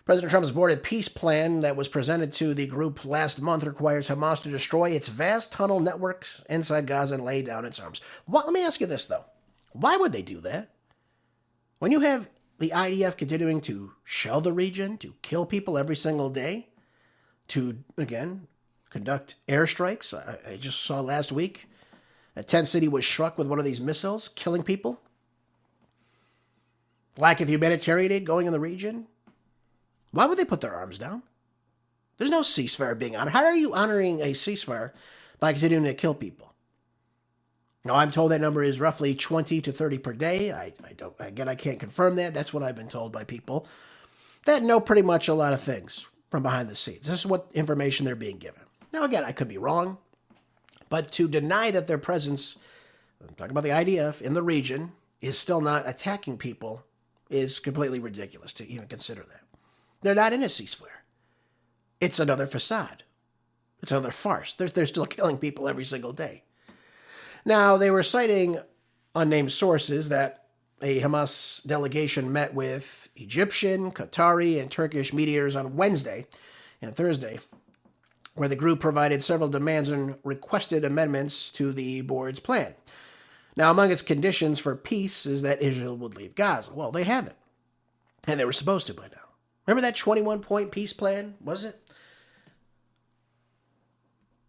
President Trump's aborted peace plan that was presented to the group last month requires Hamas to destroy its vast tunnel networks inside Gaza and lay down its arms. Let me ask you this, though. Why would they do that? When you have the IDF continuing to shell the region, to kill people every single day, to, again, conduct airstrikes. I just saw last week a tent city was struck with one of these missiles, killing people. Lack of humanitarian aid going in the region. Why would they put their arms down? There's no ceasefire being honored. How are you honoring a ceasefire by continuing to kill people? Now, I'm told that number is roughly 20 to 30 per day. I can't confirm that. That's what I've been told by people that know pretty much a lot of things from behind the scenes. This is what information they're being given. Now, again, I could be wrong, but to deny that their presence, I'm talking about the IDF in the region, is still not attacking people is completely ridiculous to even consider that. They're not in a ceasefire. It's another facade. It's another farce. They're still killing people every single day. Now, they were citing unnamed sources that a Hamas delegation met with Egyptian, Qatari, and Turkish mediators on Wednesday and Thursday, where the group provided several demands and requested amendments to the board's plan. Now, among its conditions for peace is that Israel would leave Gaza. Well, they haven't. And they were supposed to by now. Remember that 21-point peace plan, was it?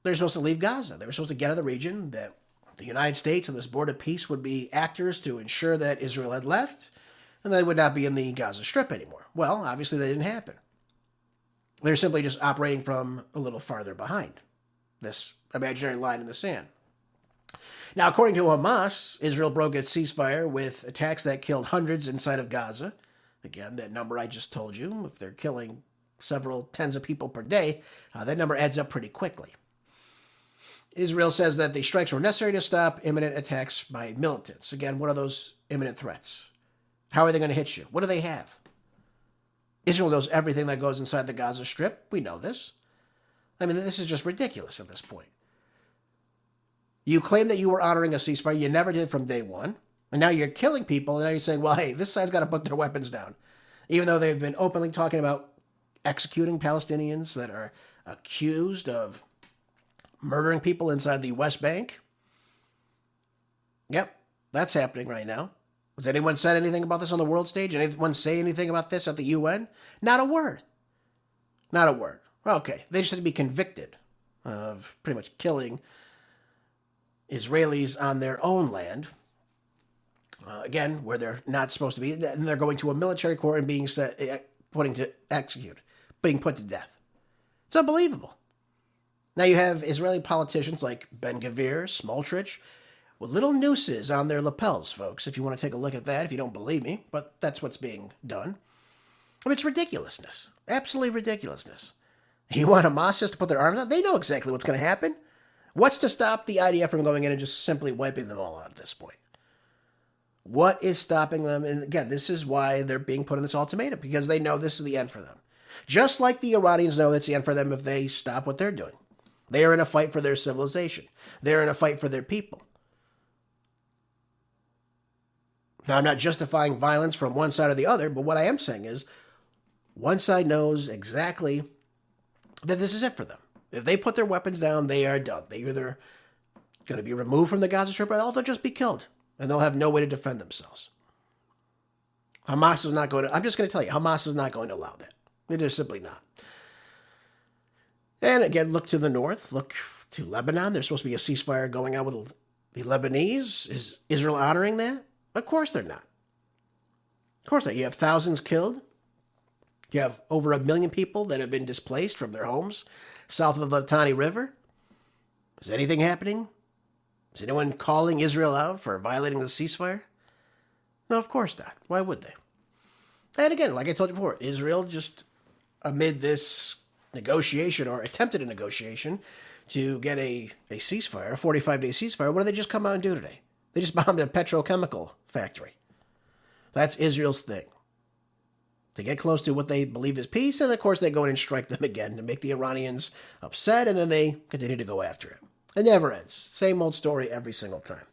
They're supposed to leave Gaza. They were supposed to get out of the region, that the United States and this board of peace would be actors to ensure that Israel had left, and they would not be in the Gaza Strip anymore. Well, obviously that didn't happen. They're simply just operating from a little farther behind this imaginary line in the sand. Now, according to Hamas, Israel broke its ceasefire with attacks that killed hundreds inside of Gaza. Again, that number I just told you, if they're killing several tens of people per day, that number adds up pretty quickly. Israel says that the strikes were necessary to stop imminent attacks by militants. Again, what are those imminent threats? How are they going to hit you? What do they have? Israel knows everything that goes inside the Gaza Strip. We know this. I mean, this is just ridiculous at this point. You claim that you were honoring a ceasefire. You never did from day one. And now you're killing people. And now you're saying, well, hey, this side's got to put their weapons down. Even though they've been openly talking about executing Palestinians that are accused of murdering people inside the West Bank. Yep, that's happening right now. Has anyone said anything about this on the world stage? Anyone say anything about this at the UN? Not a word. Not a word. Okay, they just have to be convicted of pretty much killing Israelis on their own land. Again, where they're not supposed to be. And they're going to a military court and being put to death. It's unbelievable. Now you have Israeli politicians like Ben-Gvir, Smotrich, with little nooses on their lapels, folks, if you want to take a look at that, if you don't believe me. But that's what's being done. I mean, it's ridiculousness. Absolutely ridiculousness. You want Hamas just to put their arms out? They know exactly what's going to happen. What's to stop the IDF from going in and just simply wiping them all out at this point? What is stopping them? And again, this is why they're being put in this ultimatum, because they know this is the end for them. Just like the Iranians know it's the end for them if they stop what they're doing. They are in a fight for their civilization. They're in a fight for their people. Now, I'm not justifying violence from one side or the other, but what I am saying is one side knows exactly that this is it for them. If they put their weapons down, they are done. They're either going to be removed from the Gaza Strip or they'll just be killed. And they'll have no way to defend themselves. Hamas is not going to, I'm just going to tell you, Hamas is not going to allow that. It is simply not. And again, look to the north, look to Lebanon. There's supposed to be a ceasefire going on with the Lebanese. Is Israel honoring that? Of course they're not. Of course not. You have thousands killed. You have over 1 million people that have been displaced from their homes south of the Litani River. Is anything happening? Is anyone calling Israel out for violating the ceasefire? No, of course not. Why would they? And again, like I told you before, Israel just amid this negotiation or attempted a negotiation to get a ceasefire, a 45-day ceasefire, what did they just come out and do today? They just bombed a petrochemical factory. That's Israel's thing. They get close to what they believe is peace, and of course they go in and strike them again to make the Iranians upset, and then they continue to go after it. It never ends. Same old story every single time.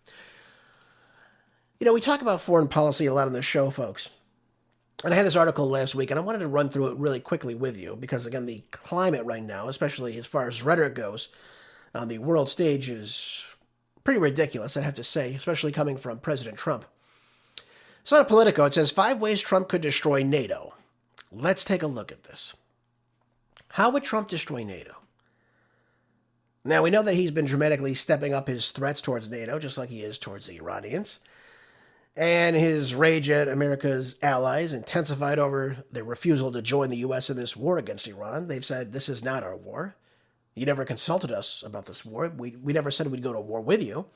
You know, we talk about foreign policy a lot on this show, folks. And I had this article last week, and I wanted to run through it really quickly with you, because, again, the climate right now, especially as far as rhetoric goes, on the world stage is pretty ridiculous, I'd have to say, especially coming from President Trump. So on Politico, it says, 5 ways Trump could destroy NATO. Let's take a look at this. How would Trump destroy NATO? Now, we know that he's been dramatically stepping up his threats towards NATO, just like he is towards the Iranians. And his rage at America's allies intensified over their refusal to join the U.S. in this war against Iran. They've said, this is not our war. You never consulted us about this war. We never said we'd go to war with you.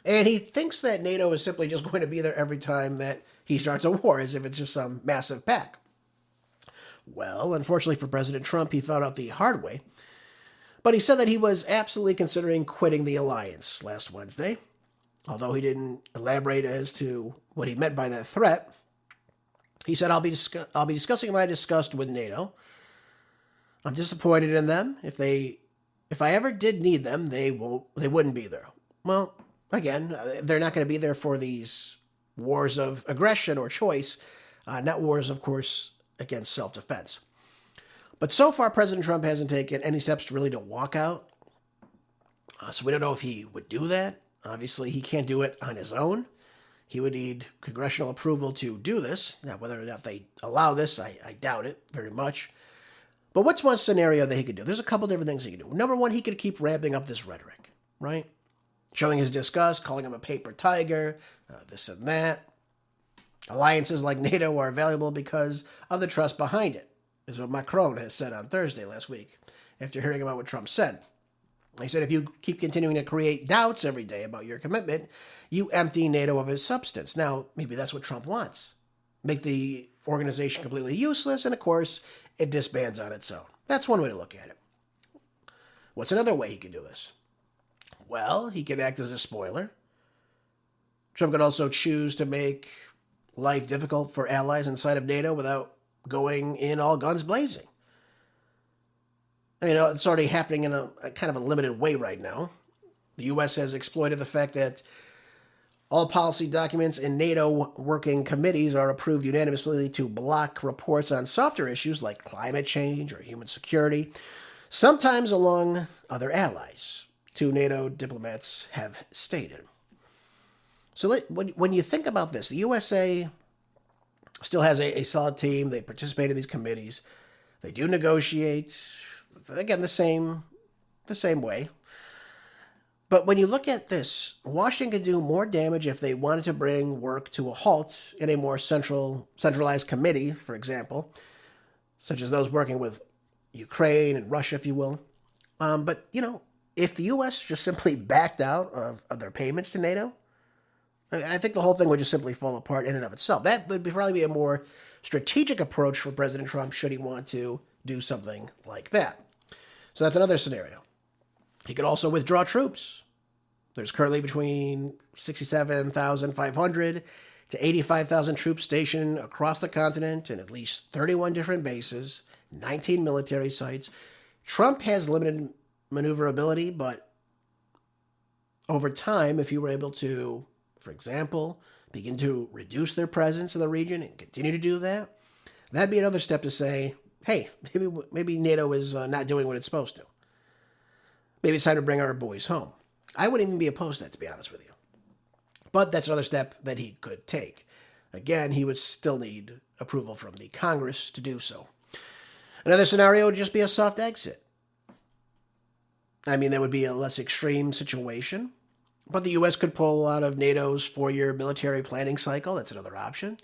And he thinks that NATO is simply just going to be there every time that he starts a war, as if it's just some massive pack. Well, unfortunately for President Trump, he found out the hard way. But he said that he was absolutely considering quitting the alliance last Wednesday. Although he didn't elaborate as to what he meant by that threat, he said, I'll be discussing what I discussed with NATO. I'm disappointed in them. If I ever did need them, they wouldn't be there. Well, again, they're not going to be there for these wars of aggression or choice, not wars, of course, against self-defense. But so far, President Trump hasn't taken any steps really to walk out. So we don't know if he would do that. Obviously, he can't do it on his own. He would need congressional approval to do this. Now, whether or not they allow this, I doubt it very much. But what's one scenario that he could do? There's a couple different things he could do. Number one, he could keep ramping up this rhetoric, right? Showing his disgust, calling him a paper tiger, this and that. Alliances like NATO are valuable because of the trust behind it, is what Macron has said on Thursday last week, after hearing about what Trump said. He said if you keep continuing to create doubts every day about your commitment, you empty NATO of its substance. Now, maybe that's what Trump wants. Make the organization completely useless, and of course, it disbands on its own. That's one way to look at it. What's another way he could do this? Well, he could act as a spoiler. Trump could also choose to make life difficult for allies inside of NATO without going in all guns blazing. I mean, it's already happening in a kind of a limited way right now. The U.S. has exploited the fact that all policy documents in NATO working committees are approved unanimously to block reports on softer issues like climate change or human security, sometimes along other allies, two NATO diplomats have stated. So when you think about this, the USA still has a solid team. They participate in these committees. They do negotiate, again, the same way. But when you look at this, Washington could do more damage if they wanted to bring work to a halt in a more centralized committee, for example, such as those working with Ukraine and Russia, if you will. But, if the U.S. just simply backed out of their payments to NATO, I think the whole thing would just simply fall apart in and of itself. That would probably be a more strategic approach for President Trump should he want to do something like that. So that's another scenario. He could also withdraw troops. There's currently between 67,500 to 85,000 troops stationed across the continent in at least 31 different bases, 19 military sites. Trump has limited maneuverability, but over time, if you were able to, for example, begin to reduce their presence in the region and continue to do that, that'd be another step to say, hey, maybe NATO is not doing what it's supposed to. Maybe it's time to bring our boys home. I wouldn't even be opposed to that, to be honest with you. But that's another step that he could take. Again, he would still need approval from the Congress to do so. Another scenario would just be a soft exit. I mean, that would be a less extreme situation. But the U.S. could pull out of NATO's 4-year military planning cycle. That's another option.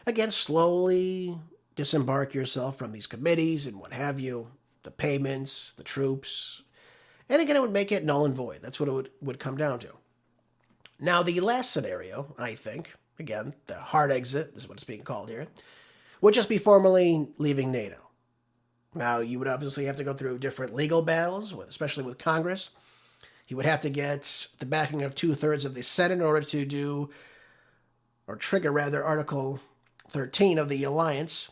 Again, slowly disembark yourself from these committees and what have you, the payments, the troops. And again, it would make it null and void. That's what it would come down to. Now, the last scenario, I think, again, the hard exit is what it's being called here, would just be formally leaving NATO. Now, you would obviously have to go through different legal battles, especially with Congress. He would have to get the backing of 2/3 of the Senate in order to do, or trigger rather, Article 13 of the alliance,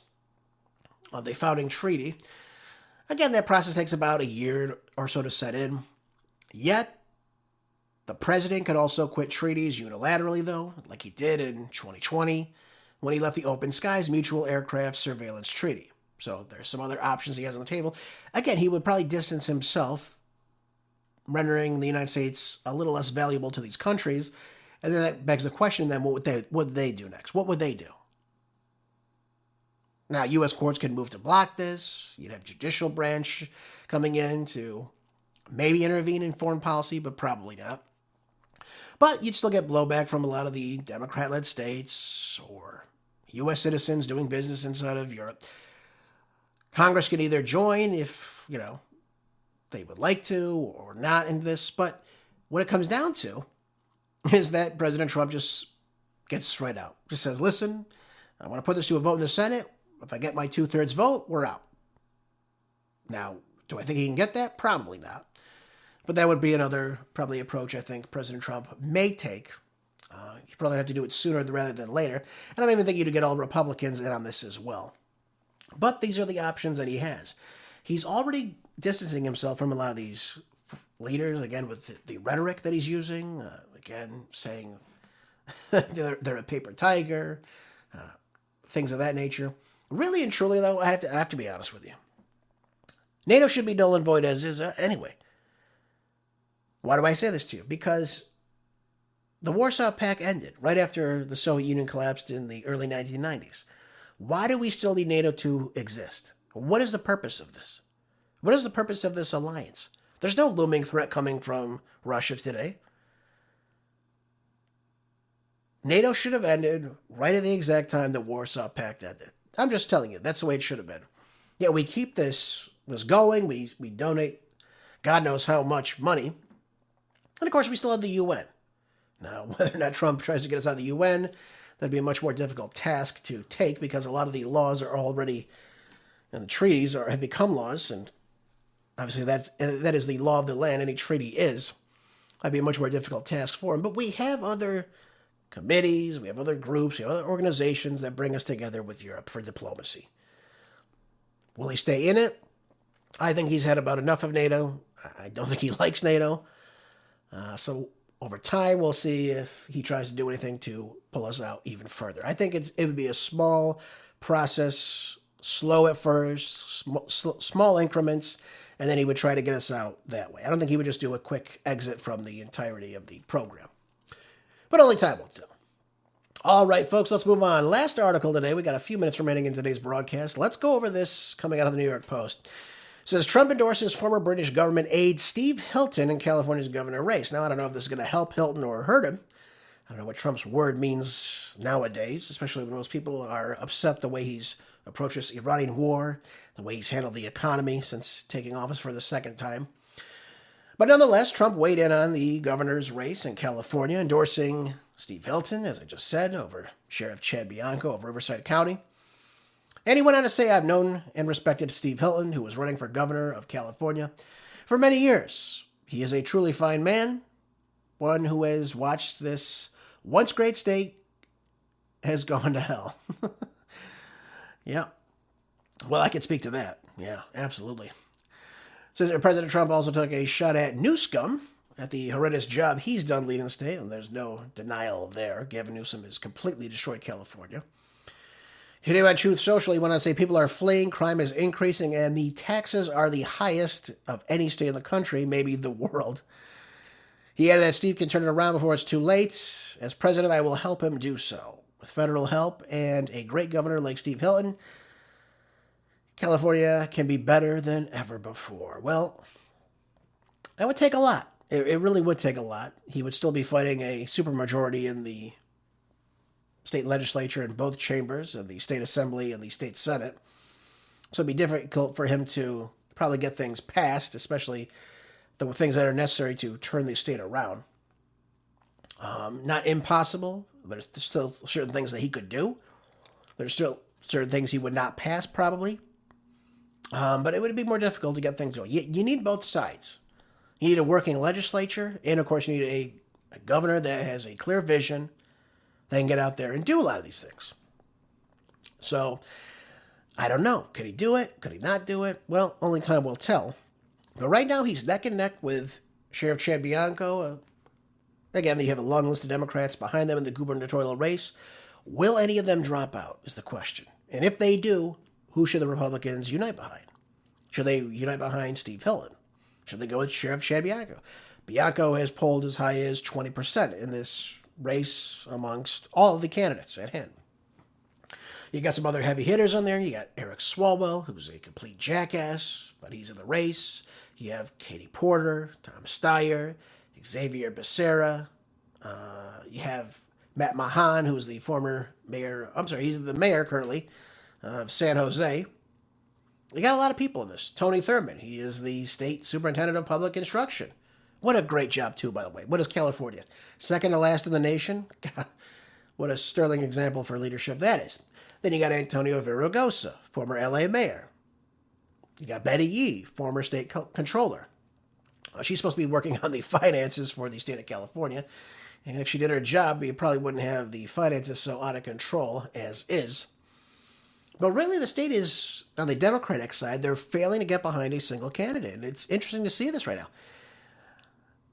of the founding treaty. Again, that process takes about a year or so to set in. Yet, the president could also quit treaties unilaterally, though, like he did in 2020 when he left the Open Skies Mutual Aircraft Surveillance Treaty. So there's some other options he has on the table. Again, he would probably distance himself, rendering the United States a little less valuable to these countries. And then that begs the question, then, what would they do next? What would they do? Now, U.S. courts can move to block this. You'd have judicial branch coming in to maybe intervene in foreign policy, but probably not. But you'd still get blowback from a lot of the Democrat-led states or U.S. citizens doing business inside of Europe. Congress can either join if, they would like to or not in this. But what it comes down to is that President Trump just gets straight out. Just says, listen, I want to put this to a vote in the Senate. If I get my 2/3 vote, we're out. Now, do I think he can get that? Probably not. But that would be another probably approach I think President Trump may take. You probably have to do it sooner rather than later. And I don't even think you'd get all Republicans in on this as well. But these are the options that he has. He's already distancing himself from a lot of these leaders, again, with the rhetoric that he's using. Again, saying they're a paper tiger, things of that nature. Really and truly, though, I have to be honest with you. NATO should be null and void as is anyway. Why do I say this to you? Because the Warsaw Pact ended right after the Soviet Union collapsed in the early 1990s. Why do we still need NATO to exist? What is the purpose of this? What is the purpose of this alliance? There's no looming threat coming from Russia today. NATO should have ended right at the exact time the Warsaw Pact ended. I'm just telling you, that's the way it should have been. Yeah, we keep this going. We donate God knows how much money. And of course, we still have the UN. Now, whether or not Trump tries to get us out of the UN, that'd be a much more difficult task to take because a lot of the laws are already, and the treaties have become laws, and obviously that is the law of the land. Any treaty is. That'd be a much more difficult task for him. But we have other committees, we have other groups, we have other organizations that bring us together with Europe for diplomacy. Will he stay in it? I think he's had about enough of NATO. I don't think he likes NATO. So over time, we'll see if he tries to do anything to pull us out even further. I think it would be a small process, slow at first, small increments, and then he would try to get us out that way. I don't think he would just do a quick exit from the entirety of the program. But only time will tell. All right, folks, let's move on. Last article today. We got a few minutes remaining in today's broadcast. Let's go over this coming out of the New York Post. It says, Trump endorses former British government aide Steve Hilton in California's governor race. Now, I don't know if this is going to help Hilton or hurt him. I don't know what Trump's word means nowadays, especially when most people are upset the way he's approached this Iranian war, the way he's handled the economy since taking office for the second time. But nonetheless, Trump weighed in on the governor's race in California, endorsing Steve Hilton, as I just said, over Sheriff Chad Bianco of Riverside County. And he went on to say, I've known and respected Steve Hilton, who was running for governor of California for many years. He is a truly fine man, one who has watched this once great state has gone to hell. Yeah. Well, I can speak to that. Yeah, absolutely. Says that President Trump also took a shot at Newsom at the horrendous job he's done leading the state, and there's no denial there. Gavin Newsom has completely destroyed California. Hitting on Truth Social, he went on to say people are fleeing, crime is increasing, and the taxes are the highest of any state in the country, maybe the world. He added that Steve can turn it around before it's too late. As president, I will help him do so. With federal help and a great governor like Steve Hilton, California can be better than ever before. Well, that would take a lot. It really would take a lot. He would still be fighting a supermajority in the state legislature in both chambers of the state assembly and the state senate. So it'd be difficult for him to probably get things passed, especially the things that are necessary to turn the state around. Not impossible. There's still certain things that he could do. There's still certain things he would not pass, probably. But it would be more difficult to get things going. You need both sides. You need a working legislature, and of course you need a governor that has a clear vision, that can get out there and do a lot of these things. So, I don't know. Could he do it? Could he not do it? Well, only time will tell. But right now he's neck and neck with Sheriff Chad Bianco. Again, you have a long list of Democrats behind them in the gubernatorial race. Will any of them drop out is the question. And if they do, who should the Republicans unite behind? Should they unite behind Steve Hilton? Should they go with Sheriff Chad Bianco? Bianco has polled as high as 20% in this race amongst all of the candidates at hand. You got some other heavy hitters on there. You got Eric Swalwell, who's a complete jackass, but he's in the race. You have Katie Porter, Tom Steyer, Xavier Becerra. You have Matt Mahan, who's the former mayor. He's the mayor currently of San Jose. You got a lot of people in this. Tony Thurmond, he is the state superintendent of public instruction. What a great job, too, by the way. What is California? Second to last in the nation? God, what a sterling example for leadership that is. Then you got Antonio Villaraigosa, former LA mayor. You got Betty Yee, former state controller. She's supposed to be working on the finances for the state of California. And if she did her job, you probably wouldn't have the finances so out of control as is. But really, the state is, on the Democratic side, they're failing to get behind a single candidate. And it's interesting to see this right now.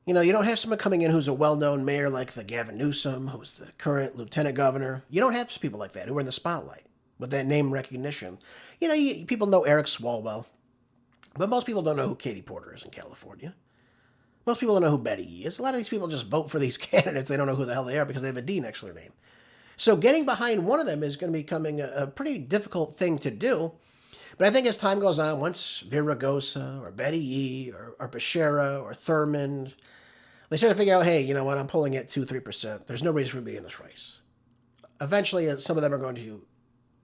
You know, you don't have someone coming in who's a well-known mayor like the Gavin Newsom, who's the current lieutenant governor. You don't have people like that who are in the spotlight with that name recognition. You know, people know Eric Swalwell, but most people don't know who Katie Porter is in California. Most people don't know who Betty Yee is. A lot of these people just vote for these candidates. They don't know who the hell they are because they have a D next to their name. So getting behind one of them is going to be becoming a pretty difficult thing to do. But I think as time goes on, once Villaraigosa or Betty Yee or Becerra or Thurmond, they start to figure out, hey, you know what, I'm pulling at 2-3%. There's no reason for me to be in this race. Eventually, some of them are going to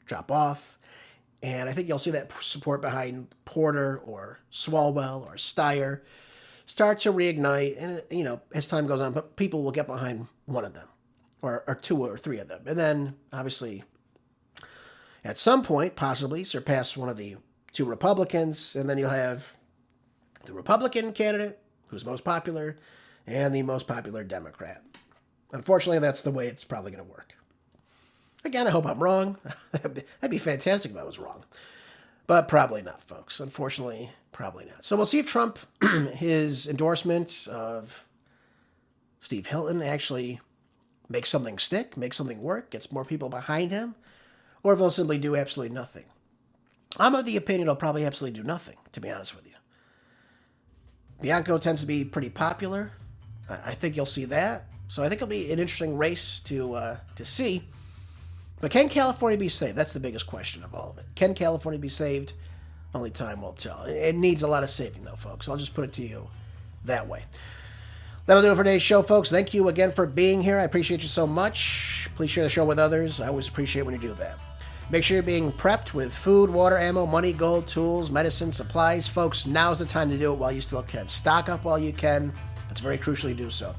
drop off. And I think you'll see that support behind Porter or Swalwell or Steyer start to reignite. And, as time goes on, but people will get behind one of them or two or three of them. And then, obviously, at some point, possibly surpass one of the two Republicans. And then you'll have the Republican candidate, who's most popular, and the most popular Democrat. Unfortunately, that's the way it's probably going to work. Again, I hope I'm wrong. That'd be fantastic if I was wrong. But probably not, folks. Unfortunately, probably not. So we'll see if Trump, his endorsement of Steve Hilton, actually makes something stick, makes something work, gets more people behind him, or if he'll simply do absolutely nothing. I'm of the opinion he'll probably absolutely do nothing, to be honest with you. Bianco tends to be pretty popular. I think you'll see that. So I think it'll be an interesting race to see. But can California be saved? That's the biggest question of all of it. Can California be saved? Only time will tell. It needs a lot of saving, though, folks. I'll just put it to you that way. That'll do it for today's show, folks. Thank you again for being here. I appreciate you so much. Please share the show with others. I always appreciate when you do that. Make sure you're being prepped with food, water, ammo, money, gold, tools, medicine, supplies. Folks, now's the time to do it while you still can. Stock up while you can. It's very crucial you do so.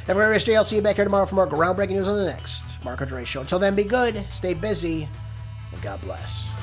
Have a great rest of your day. I'll see you back here tomorrow for more groundbreaking news on the next Marco Dre Show. Until then, be good, stay busy, and God bless.